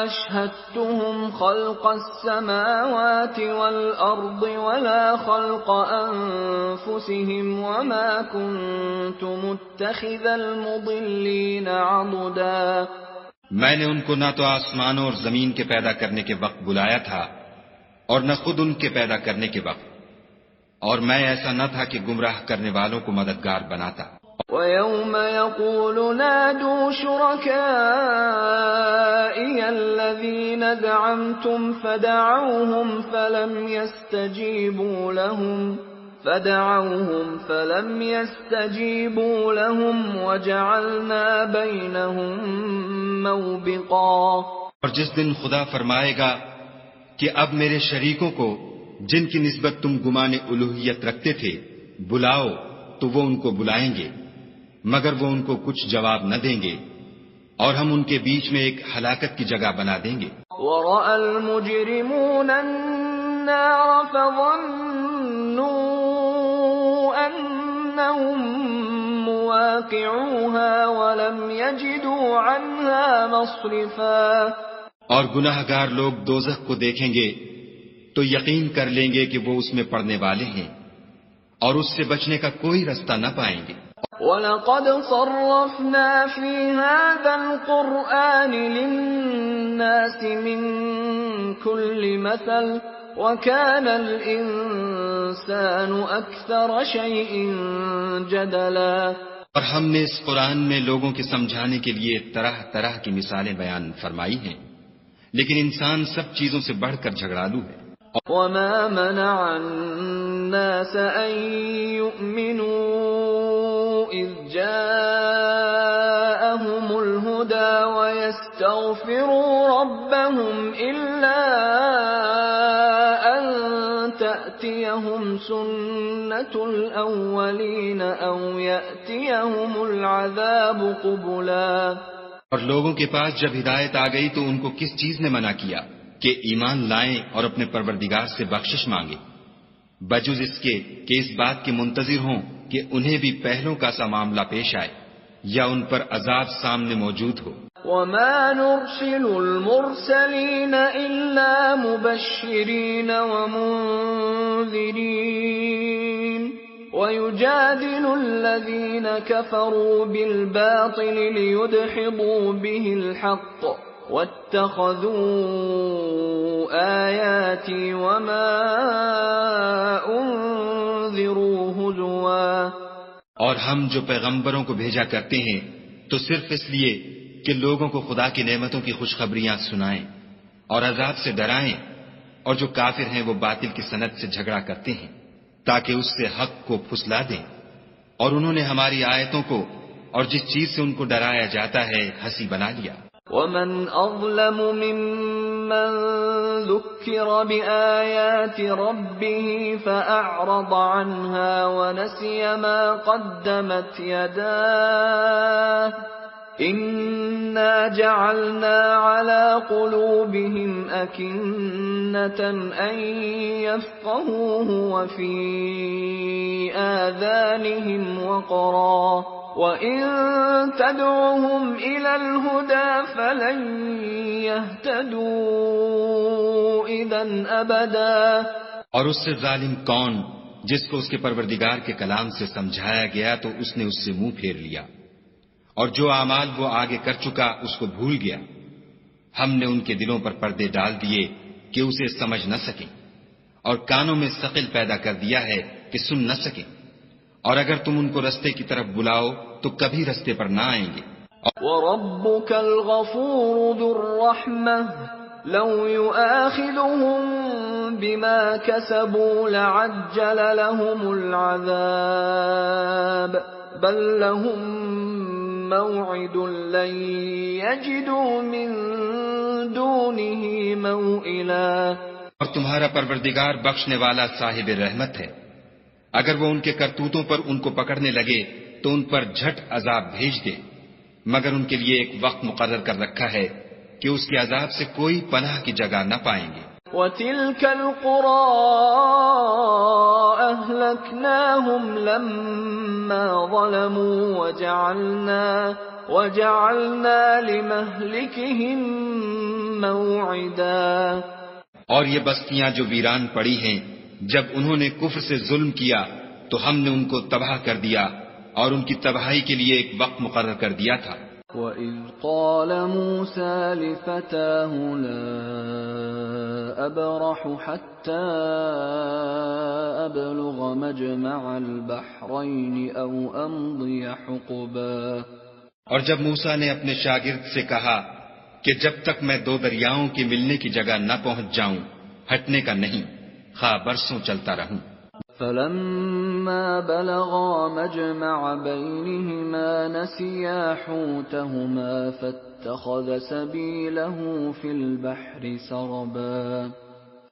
أشهدتهم خلق السماوات والأرض ولا خلق أنفسهم وما كنت متخذ المضلين عضدا۔ میں نے ان کو نہ تو آسمانوں اور زمین کے پیدا کرنے کے وقت بلایا تھا اور نہ خود ان کے پیدا کرنے کے وقت، اور میں ایسا نہ تھا کہ گمراہ کرنے والوں کو مددگار بناتا۔ وَيَوْمَ يَقُولُ نَادُوا شُرَكَائِيَ الَّذِينَ زَعَمْتُمْ فَدَعَوْهُمْ فَلَمْ يَسْتَجِيبُوا لَهُمْ وَجَعَلْنَا بَيْنَهُمْ مَوْبِقًا۔ اور جس دن خدا فرمائے گا کہ اب میرے شریکوں کو جن کی نسبت تم گمان الوہیت رکھتے تھے بلاؤ، تو وہ ان کو بلائیں گے مگر وہ ان کو کچھ جواب نہ دیں گے، اور ہم ان کے بیچ میں ایک ہلاکت کی جگہ بنا دیں گے۔ وَرَأَى الْمُجْرِمُونَ النَّارَ فَظَنُّوا أَنَّهُمْ مُوَاقِعُوهَا وَلَمْ يَجِدُوا عَنْهَا مَصْرِفًا۔ اور گناہ گار لوگ دوزخ کو دیکھیں گے تو یقین کر لیں گے کہ وہ اس میں پڑنے والے ہیں، اور اس سے بچنے کا کوئی رستہ نہ پائیں گے۔ وَلَقَدْ صَرَّفْنَا فِي هَذَا الْقُرْآنِ لِلنَّاسِ مِنْ كُلِّ مَثَلٍ وَكَانَ الْإِنسَانُ أَكْثَرَ شَيْءٍ جَدَلًا۔ اور ہم نے اس قرآن میں لوگوں کے سمجھانے کے لیے طرح طرح کی مثالیں بیان فرمائی ہیں، لیکن انسان سب چیزوں سے بڑھ کر جھگڑالو ہے۔ وما منع الناس أن يؤمنوا إذ جاءهم الهدى ويستغفروا ربهم إلا أن تأتيهم سنة الأولين أو يأتيهم العذاب قبلا۔ اور لوگوں کے پاس جب ہدایت آ گئی تو ان کو کس چیز نے منع کیا کہ ایمان لائیں اور اپنے پروردگار سے بخشش مانگیں، بجز اس کے کہ اس بات کے منتظر ہوں کہ انہیں بھی پہلوں کا سا معاملہ پیش آئے یا ان پر عذاب سامنے موجود ہو۔ وما نرسل المرسلين إلا مبشرين ومنذرين ويجادل الذين كفروا بالباطل ليدحضوا به الحق واتخذوا آياتي وما أنذروا هزوا۔ اور ہم جو پیغمبروں کو بھیجا کرتے ہیں تو صرف اس لیے کہ لوگوں کو خدا کی نعمتوں کی خوشخبریاں سنائیں اور عذاب سے ڈرائیں، اور جو کافر ہیں وہ باطل کی سند سے جھگڑا کرتے ہیں تاکہ اس سے حق کو پھسلا دیں، اور انہوں نے ہماری آیتوں کو اور جس چیز سے ان کو ڈرایا جاتا ہے ہنسی بنا لیا۔ ومن أظلم ممن ذكر بآيات ربه فأعرض عنها ونسي ما قدمت يداه إنا جعلنا على قلوبهم أكنة أن يفقهوه وفي آذانهم وقرا وَإِن تَدْعُهُمْ إِلَى الْهُدَى فَلَن يَهْتَدُوا إِذًا أَبَدًا۔ اور اس سے ظالم کون جس کو اس کے پروردگار کے کلام سے سمجھایا گیا تو اس نے اس سے منہ پھیر لیا، اور جو اعمال وہ آگے کر چکا اس کو بھول گیا۔ ہم نے ان کے دلوں پر پردے ڈال دیے کہ اسے سمجھ نہ سکیں، اور کانوں میں ثقل پیدا کر دیا ہے کہ سن نہ سکیں، اور اگر تم ان کو رستے کی طرف بلاؤ تو کبھی رستے پر نہ آئیں گے۔ وَرَبُّكَ الْغَفُورُ ذُو الرَّحْمَةِ لَوْ يُؤَاخِذُهُم بِمَا كَسَبُوا لَعَجَّلَ لَهُمُ الْعَذَابَ بَل لَّهُم مَّوْعِدٌ لَّن يَجِدُوا مِن دُونِهِ مَوْئِلًا۔ اور تمہارا پروردگار بخشنے والا صاحب رحمت ہے، اگر وہ ان کے کرتوتوں پر ان کو پکڑنے لگے تو ان پر جھٹ عذاب بھیج دے، مگر ان کے لیے ایک وقت مقرر کر رکھا ہے کہ اس کے عذاب سے کوئی پناہ کی جگہ نہ پائیں گے۔ وَتِلْكَ الْقُرَىٰ أَهْلَكْنَاهُمْ لَمَّا ظَلَمُوا وَجَعَلْنَا لِمَهْلِكِهِم مَّوْعِدًا۔ اور یہ بستیاں جو ویران پڑی ہیں، جب انہوں نے کفر سے ظلم کیا تو ہم نے ان کو تباہ کر دیا اور ان کی تباہی کے لیے ایک وقت مقرر کر دیا تھا۔ وَإِذْ قَالَ مُوسَىٰ لِفَتَاهُ لَا أَبْرَحُ حَتَّىٰ أَبْلُغَ مَجْمَعَ الْبَحْرَيْنِ أَوْ أَمْضِيَ حُقُبًا۔ اور جب موسیٰ نے اپنے شاگرد سے کہا کہ جب تک میں دو دریاؤں کے ملنے کی جگہ نہ پہنچ جاؤں ہٹنے کا نہیں، خواہ برسوں چلتا رہوں۔ فَلَمَّا بَلَغَا مَجْمَعَ بَيْنِهِمَا نَسِيَا حُوتَهُمَا فَاتَّخَذَ سَبِيلَهُ فِي الْبَحْرِ سَرَبًا۔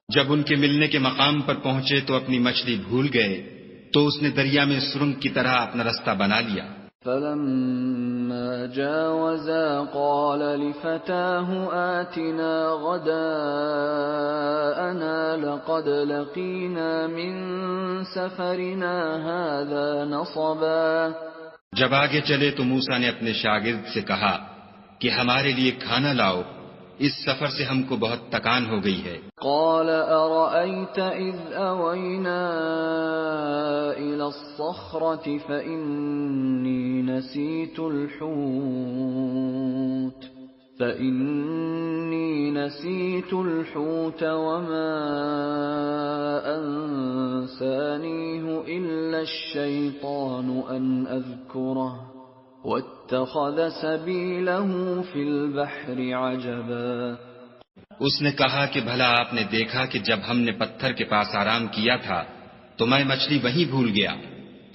جب ان کے ملنے کے مقام پر پہنچے تو اپنی مچھلی بھول گئے تو اس نے دریا میں سرنگ کی طرح اپنا رستہ بنا لیا۔ فَلَمَّا جَاوَزَا قَالَ لِفَتَاهُ آتِنَا غَدَاءَنَا لَقَدْ لَقِينَا مِن سَفَرِنَا هَٰذَا نَصَبًا۔ جب آگے چلے تو موسیٰ نے اپنے شاگرد سے کہا کہ ہمارے لیے کھانا لاؤ، اس سفر سے ہم کو بہت تکان ہو گئی ہے۔ قال أرأيت إذ أوينا إلى الصخرة فإني نسيت الحوت وما أنسانيه إلا الشيطان أن أذكره واتخذ سبيله في البحر عجبا. اس نے کہا کہ بھلا آپ نے دیکھا کہ جب ہم نے پتھر کے پاس آرام کیا تھا تو میں مچھلی وہیں بھول گیا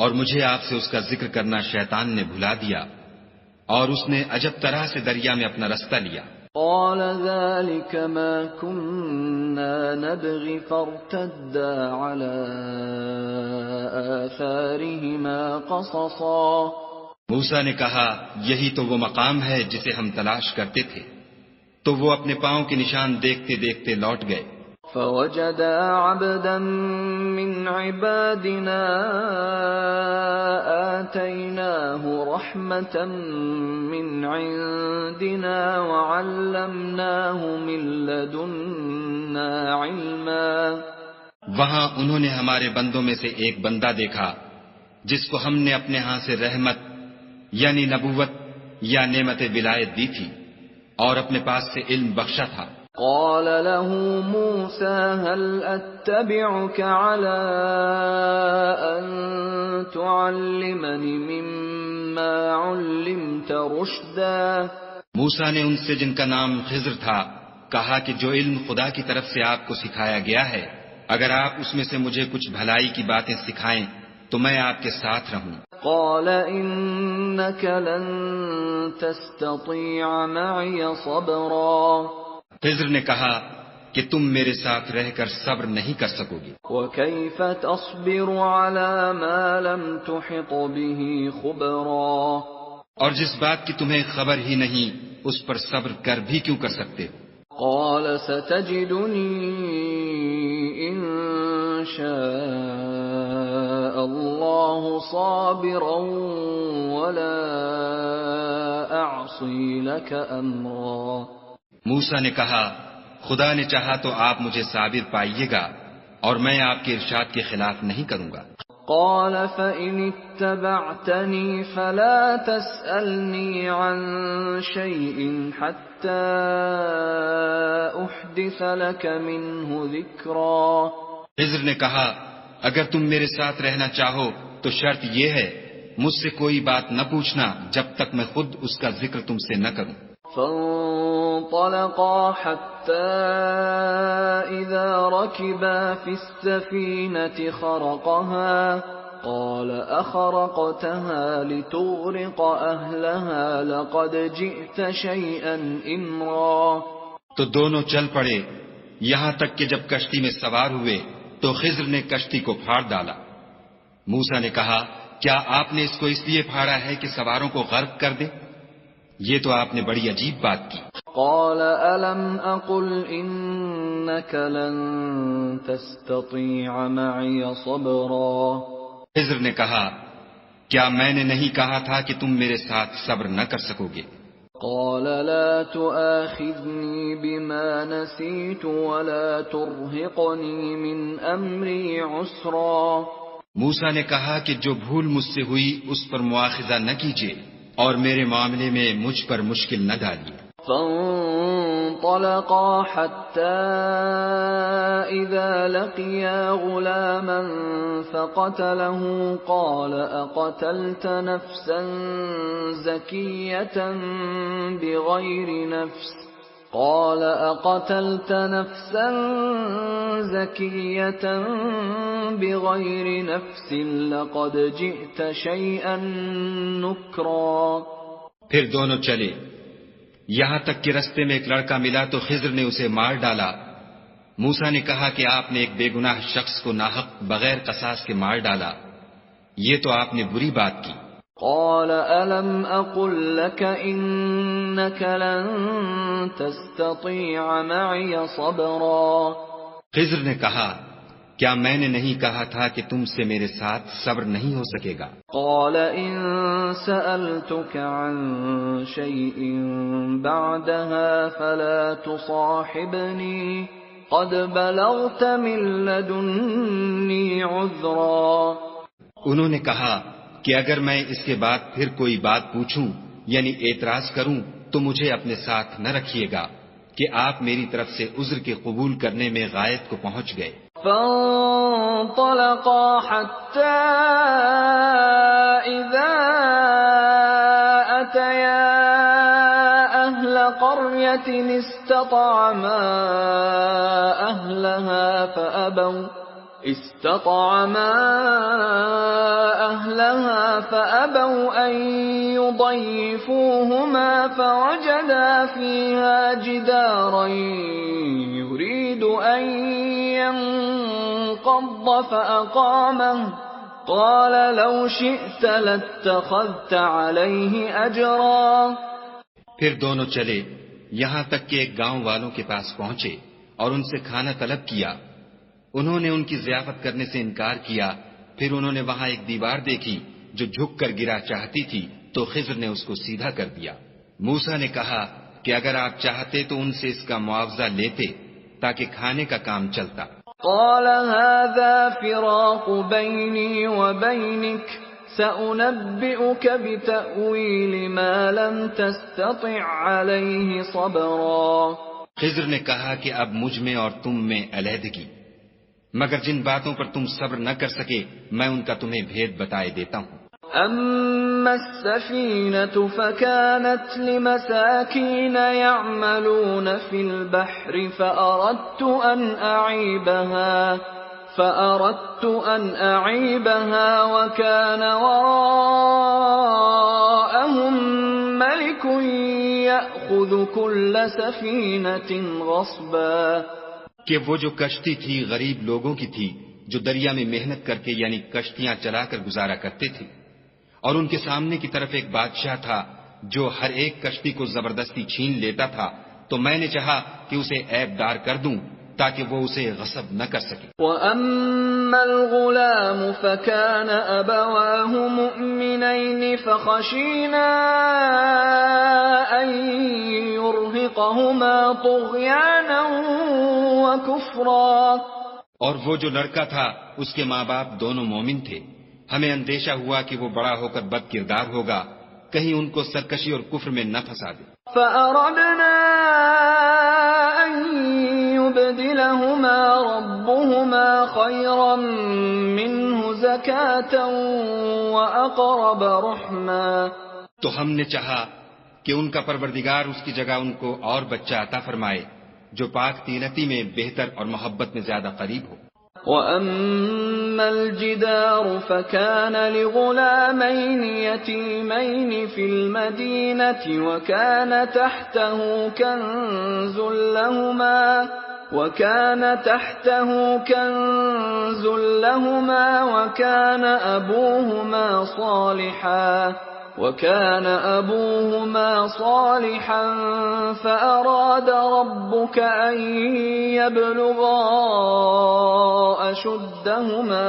اور مجھے آپ سے اس کا ذکر کرنا شیطان نے بھلا دیا اور اس نے عجب طرح سے دریا میں اپنا رستہ لیا. قال ذلك ما كنا نبغي فارتدا على آثارهما قصصا. موسیٰ نے کہا یہی تو وہ مقام ہے جسے ہم تلاش کرتے تھے. تو وہ اپنے پاؤں کے نشان دیکھتے دیکھتے لوٹ گئے. فوجدا عبدا من عبادنا آتيناه رحمة من عندنا وعلمناه من لدنا علما. وہاں انہوں نے ہمارے بندوں میں سے ایک بندہ دیکھا جس کو ہم نے اپنے ہاں سے رحمت یعنی نبوت یا نعمت ولایت دی تھی اور اپنے پاس سے علم بخشا تھا. قال له موسى هل أتبعك على أن تعلمني مما علمت رشدا. موسیٰ نے ان سے جن کا نام خضر تھا کہا کہ جو علم خدا کی طرف سے آپ کو سکھایا گیا ہے اگر آپ اس میں سے مجھے کچھ بھلائی کی باتیں سکھائیں تو میں آپ کے ساتھ رہوں. قال إنك لن تستطيع معي صبرا. خضر نے کہا کہ تم میرے ساتھ رہ کر صبر نہیں کر سکو گے. وكيف تصبر على ما لم تحط به خبرا. اور جس بات کی تمہیں خبر ہی نہیں اس پر صبر کر بھی کیوں کر سکتے ہو. قال ستجدني إن شاء الله صابرا ولا أعصي لك أمرا. موسیٰ نے کہا خدا نے چاہا تو آپ مجھے صابر پائیے گا اور میں آپ کے ارشاد کے خلاف نہیں کروں گا. قال فإن اتبعتني فلا تسألني عن شيء حتى أحدث لك منه ذكرا. خضر نے کہا اگر تم میرے ساتھ رہنا چاہو تو شرط یہ ہے مجھ سے کوئی بات نہ پوچھنا جب تک میں خود اس کا ذکر تم سے نہ کروں. فانطلقا حتى إذا ركبا في السفينة خرقها قال أخرقتها لتغرق أهلها لقد جئت شيئا إمرا. تو دونوں چل پڑے یہاں تک کہ جب کشتی میں سوار ہوئے تو خضر نے کشتی کو پھاڑ ڈالا. موسیٰ نے کہا کیا آپ نے اس کو اس لیے پھاڑا ہے کہ سواروں کو غرق کر دے؟ یہ تو آپ نے بڑی عجیب بات کی. قال ألم أقل إنك لن تستطيع معي صبرا. خضر نے کہا کیا میں نے نہیں کہا تھا کہ تم میرے ساتھ صبر نہ کر سکو گے؟ قال لا تؤاخذني بما نسيت ولا ترهقني من أمري عسرا. موسیٰ نے کہا کہ جو بھول مجھ سے ہوئی اس پر مواخذہ نہ کیجیے اور میرے معاملے میں مجھ پر مشکل نہ ڈالیے. فانطلقا حتى إذا لقيا غلاما فقتله قال أقتلت نفسا زكية بغير نفس لقد جئت شيئا نكرا. پھر دونوں چلے یہاں تک کہ رستے میں ایک لڑکا ملا تو خضر نے اسے مار ڈالا. موسیٰ نے کہا کہ آپ نے ایک بے گناہ شخص کو ناحق بغیر قصاص کے مار ڈالا، یہ تو آپ نے بری بات کی. قال ألم أقل لك إنك لن تستطيع معي صبرا. خضر نے کہا کیا میں نے نہیں کہا تھا کہ تم سے میرے ساتھ صبر نہیں ہو سکے گا؟ قال إن سألتك عن شيء بعدها فلا تصاحبني قد بلغت من لدني عذرا. انہوں نے کہا کہ اگر میں اس کے بعد پھر کوئی بات پوچھوں یعنی اعتراض کروں تو مجھے اپنے ساتھ نہ رکھیے گا کہ آپ میری طرف سے عذر کے قبول کرنے میں غایت کو پہنچ گئے. فانطلقا حتى إذا قرية استطعما أهلها فأبوا أن يضيفوهما فوجدا فيها جدارا يريد أن ينقض فأقامه قال لو شئت لاتخذت عليه أجرا. پھر دونوں چلے یہاں تک کہ ایک گاؤں والوں کے پاس پہنچے اور ان سے کھانا طلب کیا. انہوں نے ان کی ضیافت کرنے سے انکار کیا. پھر انہوں نے وہاں ایک دیوار دیکھی جو جھک کر گرا چاہتی تھی تو خضر نے اس کو سیدھا کر دیا. موسیٰ نے کہا کہ اگر آپ چاہتے تو ان سے اس کا معاوضہ لیتے تاکہ کھانے کا کام چلتا. قال هذا فراق بيني وبينك سأنبئك بتأويل ما لم تستطع عليه صبرا. خضر نے کہا کہ اب مجھ میں اور تم میں علیحدگی، مگر جن باتوں پر تم صبر نہ کر سکے میں ان کا تمہیں بھید بتائے دیتا ہوں. أما السفينة فكانت لمساكين يعملون في البحر فأردت أن أعيبها وكان وراءهم ملك يأخذ كل سفينة غصبا. کہ وہ جو کشتی تھی غریب لوگوں کی تھی جو دریا میں محنت کر کے یعنی کشتیاں چلا کر گزارا کرتے تھے، اور ان کے سامنے کی طرف ایک بادشاہ تھا جو ہر ایک کشتی کو زبردستی چھین لیتا تھا. تو میں نے چاہا کہ اسے عیب دار کر دوں تاکہ وہ اسے غصب نہ کر سکے. وَأَمَّا الْغُلَامُ فَكَانَ أَبَوَاهُ مُؤْمِنَيْنِ فَخَشِينَا أَن يُرْهِقَهُمَا طُغْيَانًا وَكُفْرًا. اور وہ جو لڑکا تھا اس کے ماں باپ دونوں مومن تھے. ہمیں اندیشہ ہوا کہ وہ بڑا ہو کر بد کردار ہوگا، کہیں ان کو سرکشی اور کفر میں نہ پھنسا دے. فَأَرَدْنَا أَن يُبْدِلَهُمَا رَبُّهُمَا خَيْرًا مِّنْهُ زَكَاةً وَأَقْرَبَ رُحْمًا. تو ہم نے چاہا کہ ان کا پروردگار اس کی جگہ ان کو اور بچہ عطا فرمائے جو پاک تینتی میں بہتر اور محبت میں زیادہ قریب ہو. وَأَمَّا الْجِدَارُ فَكَانَ لِغُلَامَيْنِ يَتِيمَيْنِ فِي الْمَدِينَةِ وَكَانَ تَحْتَهُ كَنْزٌ لَهُمَا وَكَانَ أَبُوهُمَا صَالِحًا فَأَرَادَ رَبُّكَ أَن يَبْلُغَا أَشُدَّهُمَا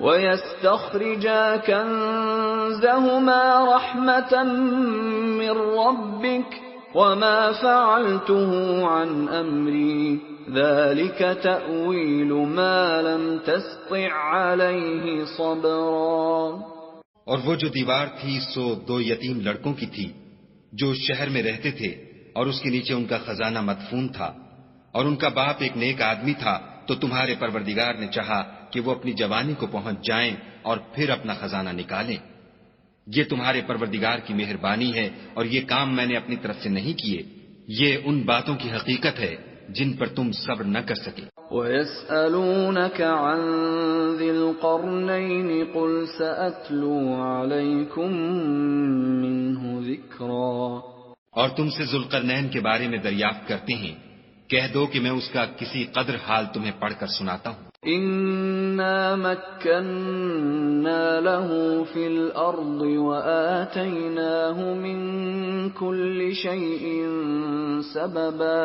وَيَسْتَخْرِجَا كَنزَهُمَا رَحْمَةً مِّن رَّبِّكَ وَمَا فَعَلْتُهُ عَنْ أَمْرِي ذَلِكَ تَأْوِيلُ مَا لَمْ تَسْطِع عَلَيْهِ صَبْرًا. اور وہ جو دیوار تھی سو دو یتیم لڑکوں کی تھی جو شہر میں رہتے تھے، اور اس کے نیچے ان کا خزانہ مدفون تھا، اور ان کا باپ ایک نیک آدمی تھا. تو تمہارے پروردگار نے چاہا کہ وہ اپنی جوانی کو پہنچ جائیں اور پھر اپنا خزانہ نکالیں. یہ تمہارے پروردگار کی مہربانی ہے اور یہ کام میں نے اپنی طرف سے نہیں کیے. یہ ان باتوں کی حقیقت ہے جن پر تم صبر نہ کر سکے. وَيَسْأَلُونَكَ عَنْ ذِي الْقَرْنَيْنِ قُلْ سَأَتْلُو عَلَيْكُمْ مِنْهُ ذِكْرًا. اور تم سے ذوالقرنین کے بارے میں دریافت کرتے ہیں، کہہ دو کہ میں اس کا کسی قدر حال تمہیں پڑھ کر سناتا ہوں. إِنَّا مَكَّنَّا لَهُ فِي الْأَرْضِ وَآتَيْنَاهُ مِنْ كُلِّ شَيْءٍ سَبَبًا.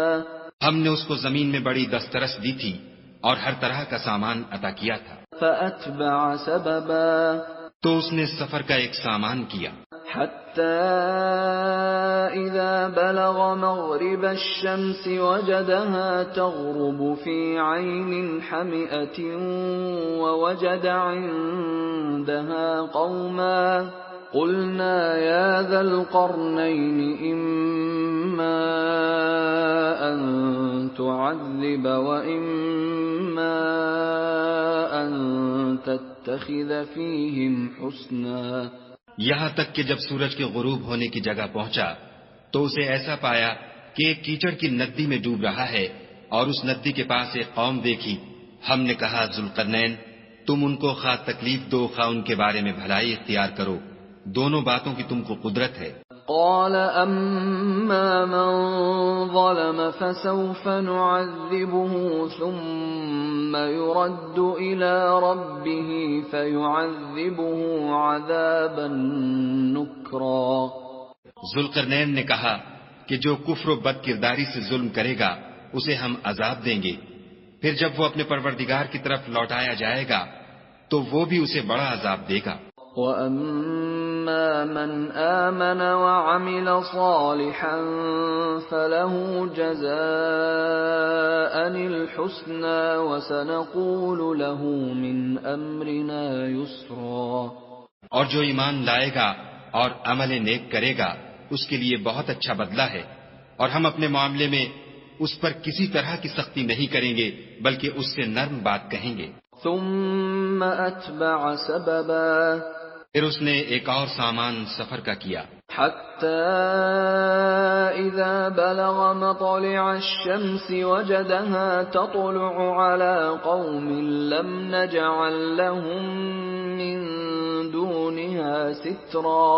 ہم نے اس کو زمین میں بڑی دسترس دی تھی اور ہر طرح کا سامان عطا کیا تھا. فَأَتْبَعَ سَبَبًا. تو اس نے سفر کا ایک سامان کیا حَتَّى إِذَا بَلَغَ مَغْرِبَ الشَّمْسِ وَجَدَهَا تَغْرُبُ فِي عَيْنٍ حَمِئَةٍ وَوَجَدَ عِندَهَا قَوْمًا قُلْنَا يَا ذَا الْقَرْنَيْنِ إِمَّا أَن تُعَذِّبَ وَإِمَّا أَن تَتَّخِذَ فِيهِمْ حُسْنًا. یہاں تک کہ جب سورج کے غروب ہونے کی جگہ پہنچا تو اسے ایسا پایا کہ ایک کیچڑ کی ندی میں ڈوب رہا ہے، اور اس ندی کے پاس ایک قوم دیکھی۔ ہم نے کہا ذوالقرنین، تم ان کو خواہ تکلیف دو خواہ ان کے بارے میں بھلائی اختیار کرو، دونوں باتوں کی تم کو قدرت ہے۔ قال أما من ظلم فسوف نعذبه ثم يرد إلى ربه فيعذبه عذابا نكرا۔ ذوالقرنین نے کہا کہ جو کفر و بد کرداری سے ظلم کرے گا اسے ہم عذاب دیں گے، پھر جب وہ اپنے پروردگار کی طرف لوٹایا جائے گا تو وہ بھی اسے بڑا عذاب دے گا۔ وَأَمَّا مَنْ آمَنَ وَعَمِلَ صَالِحًا فَلَهُ جَزَاءً الْحُسْنَى وَسَنَقُولُ لَهُ مِنْ أَمْرِنَا يُسْرًا۔ اور جو ایمان لائے گا اور عمل نیک کرے گا اس کے لیے بہت اچھا بدلہ ہے، اور ہم اپنے معاملے میں اس پر کسی طرح کی سختی نہیں کریں گے بلکہ اس سے نرم بات کہیں گے۔ ثم أتبع سببا، پھر اس نے ایک اور سامان سفر کا کیا، حتى إذا بلغ مطلع الشمس وجدها تطلع على قوم لم نجعل لهم من دونها سترا۔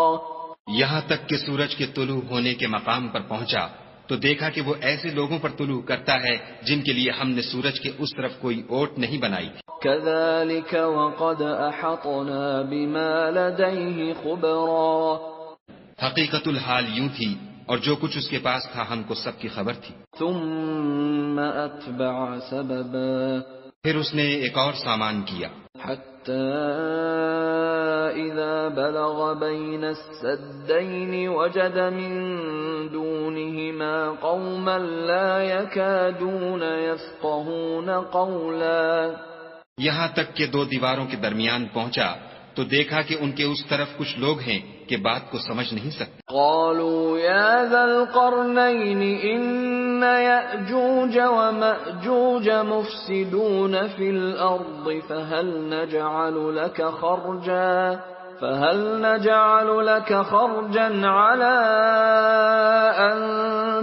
یہاں تک کہ سورج کے طلوع ہونے کے مقام پر پہنچا تو دیکھا کہ وہ ایسے لوگوں پر طلوع کرتا ہے جن کے لیے ہم نے سورج کے اس طرف کوئی اوٹ نہیں بنائی۔ كذلك وقد أحطنا بما لديه خبرا۔ حقیقت الحال یوں تھی اور جو کچھ اس کے پاس تھا ہم کو سب کی خبر تھی۔ ثم أتبع سببا، پھر اس نے ایک اور سامان کیا، حتى إذا بلغ بين السدين وجد من دونهما قوما لا يكادون يفقهون قولا۔ یہاں تک کہ دو دیواروں کے درمیان پہنچا تو دیکھا کہ ان کے اس طرف کچھ لوگ ہیں کہ بات کو سمجھ نہیں سکتے۔ قالوا يا ذا القرنين إن يأجوج ومأجوج مفسدون في الأرض فهل نجعل لك خرجا على أن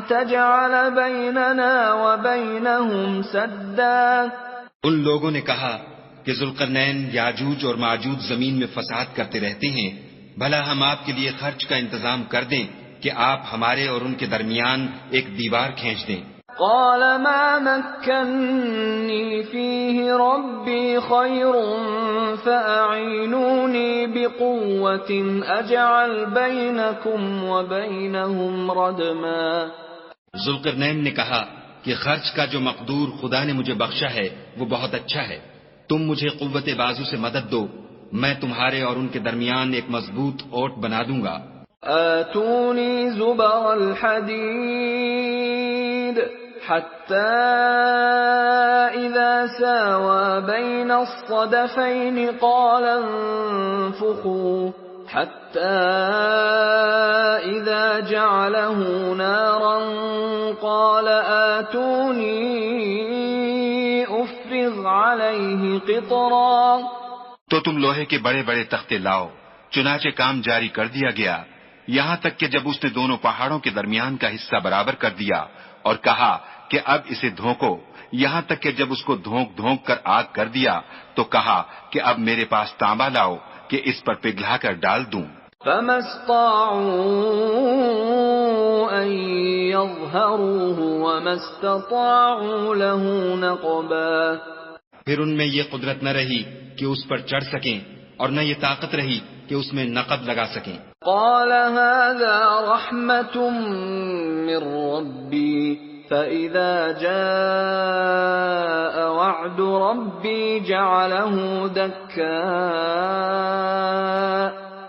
تجعل بيننا وبينهم سدا۔ ان لوگوں نے کہا کہ ذوالقرنین یاجوج اور ماجوج زمین میں فساد کرتے رہتے ہیں، بھلا ہم آپ کے لیے خرچ کا انتظام کر دیں کہ آپ ہمارے اور ان کے درمیان ایک دیوار کھینچ دیں۔ قال ما مكنني فيه ربي خير فأعينوني بقوة أجعل بينكم وبينهم ردما۔ ذوالقرنین نے کہا کہ خرچ کا جو مقدور خدا نے مجھے بخشا ہے وہ بہت اچھا ہے، تم مجھے قوت بازو سے مدد دو، میں تمہارے اور ان کے درمیان ایک مضبوط اوٹ بنا دوں گا۔ آتونی زبر الحدید حتى إذا ساوى بين الصدفين قال انفخوا حتى إذا جعله نارا قال آتوني أفرغ عليه قطرا۔ تو تم لوہے کے بڑے بڑے تختے لاؤ۔ چنانچہ کام جاری کر دیا گیا، یہاں تک کہ جب اس نے دونوں پہاڑوں کے درمیان کا حصہ برابر کر دیا اور کہا کہ اب اسے دھونکو، یہاں تک کہ جب اس کو دھونک دھونک کر آگ کر دیا تو کہا کہ اب میرے پاس تانبا لاؤ کہ اس پر پگھلا کر ڈال دوں۔ فما استطاعوا أن يظهروه وما استطاعوا له نقبا۔ پھر ان میں یہ قدرت نہ رہی کہ اس پر چڑھ سکیں اور نہ یہ طاقت رہی کہ اس میں نقب لگا سکیں۔ قال هذا رحمة من ربي فإذا جاء وعد ربي جعله دكا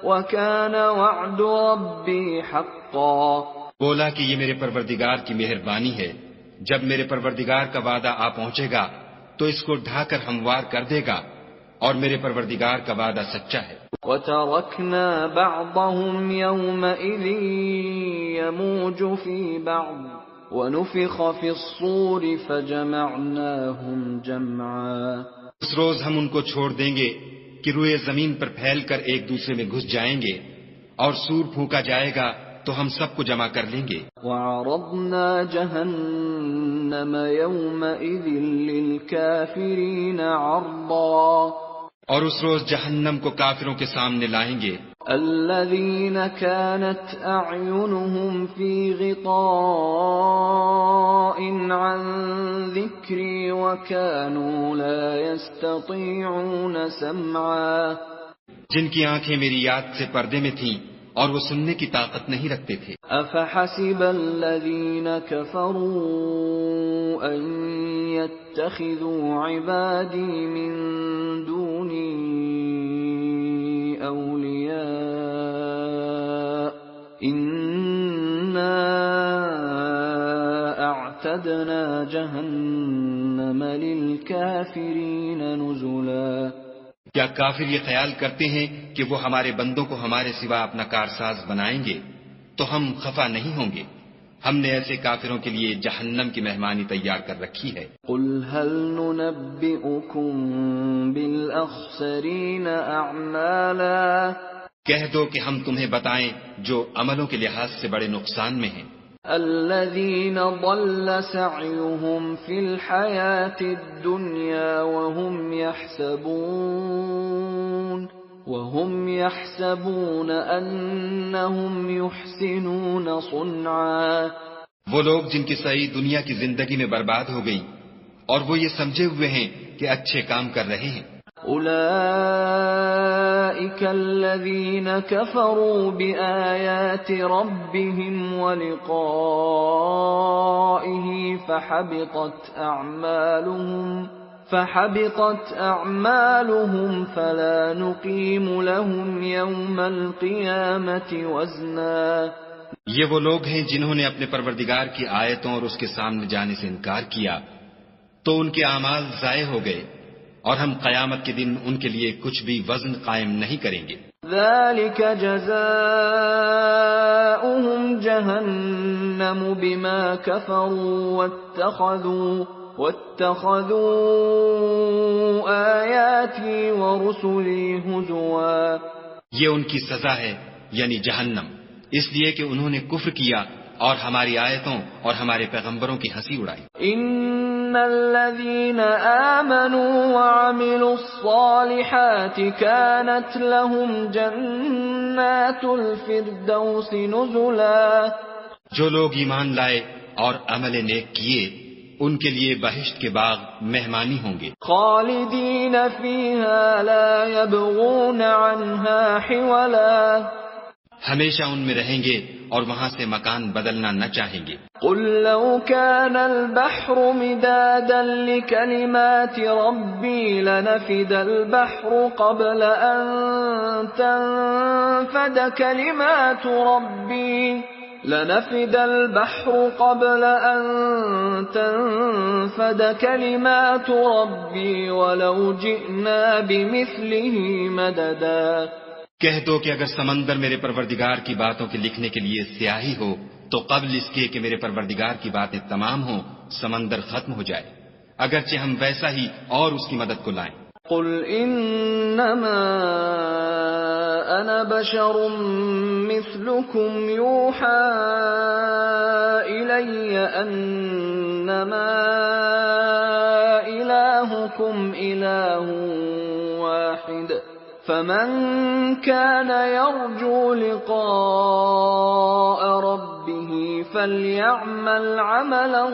وكان وعد ربي حقا۔ بولا کہ یہ میرے پروردگار کی مہربانی ہے، جب میرے پروردگار کا وعدہ آ پہنچے گا تو اس کو ڈھا کر ہموار کر دے گا، اور میرے پروردگار کا وعدہ سچا ہے۔ وَتَرَكْنَا بَعْضَهُمْ يَوْمَئِذٍ يَمُوجُ فِي بَعْضٍ وَنُفِخَ فِي الصُّورِ فَجَمَعْنَاهُمْ جَمْعًا۔ اس روز ہم ان کو چھوڑ دیں گے کہ روئے زمین پر پھیل کر ایک دوسرے میں گھس جائیں گے، اور سور پھونکا جائے گا تو ہم سب کو جمع کر لیں گے. وعرضنا جہنم یومئذ للکافرین عرضا، اور اس روز جہنم کو کافروں کے سامنے لائیں گے. الذین كانت اعینهم فی غطاء عن ذکری وكانوا لا يستطيعون سمعا، جن کی آنکھیں میری یاد سے پردے میں تھیں اور وہ سننے کی طاقت نہیں رکھتے تھے. افحسب الذین كفروا ان يتخذوا عبادی من دونی اولیاء انا اعتدنا جہنم للکافرین نزلا. کیا کافر یہ خیال کرتے ہیں کہ وہ ہمارے بندوں کو ہمارے سوا اپنا کارساز بنائیں گے تو ہم خفا نہیں ہوں گے؟ ہم نے ایسے کافروں کے لیے جہنم کی مہمانی تیار کر رکھی ہے. قل هل ننبئكم بالاخسرین اعمالا، کہہ دو کہ ہم تمہیں بتائیں جو عملوں کے لحاظ سے بڑے نقصان میں ہیں. الذين ضل سعيهم في الحياة الدنيا وهم يحسبون أنهم يحسنون صنعا، وہ لوگ جن کی سعی دنیا کی زندگی میں برباد ہو گئی اور وہ یہ سمجھے ہوئے ہیں کہ اچھے کام کر رہے ہیں. أولئك الذين كفروا بآيات ربهم ولقائه فحبطت أعمالهم فلا نقيم لهم يوم القيامة وزنا. یہ وہ لوگ ہیں جنہوں نے اپنے پروردگار کی آیتوں اور اس کے سامنے جانے سے انکار کیا تو ان کے اعمال ضائع ہو گئے اور ہم قیامت کے دن ان کے لیے کچھ بھی وزن قائم نہیں کریں گے. ذلك جزاؤهم جهنم بما كفروا واتخذوا آياتي ورسلي هزوا. یہ ان کی سزا ہے یعنی جہنم، اس لیے کہ انہوں نے کفر کیا اور ہماری آیتوں اور ہمارے پیغمبروں کی ہنسی اڑائی. ان الذين آمنوا وعملوا الصالحات كانت لهم جنات الفردوس نزلا. جو لوگ ایمان لائے اور عمل نیک کیے ان کے لیے بہشت کے باغ مہمانی ہوں گے. خالدین فیہا لا یبغون عنہا حولا، ہمیشہ ان میں رہیں گے اور وہاں سے مکان بدلنا نہ چاہیں گے. قل لو كان البحر مدادا لكلمات ربي لنفد البحر قبل أن تنفد كلمات ربي ولو جئنا بمثله مددا. کہہ دو کہ اگر سمندر میرے پروردگار کی باتوں کے لکھنے کے لیے سیاہی ہو تو قبل اس کے کہ میرے پروردگار کی باتیں تمام ہوں سمندر ختم ہو جائے، اگرچہ ہم ویسا ہی اور اس کی مدد کو لائیں. قل انما انا بشر مثلكم يوحى الي انما الهكم اله واحد فمن كان يرجو لقاء ربه فليعمل عملا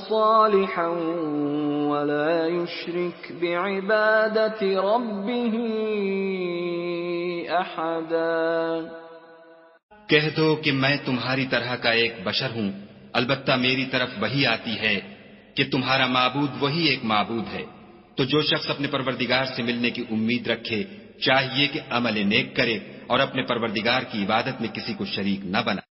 صالحا ولا يشرك بعبادة ربه أحدا. کہہ دو کہ میں تمہاری طرح کا ایک بشر ہوں، البتہ میری طرف وہی آتی ہے کہ تمہارا معبود وہی ایک معبود ہے، تو جو شخص اپنے پروردگار سے ملنے کی امید رکھے چاہیے کہ عمل نیک کرے اور اپنے پروردگار کی عبادت میں کسی کو شریک نہ بنائے.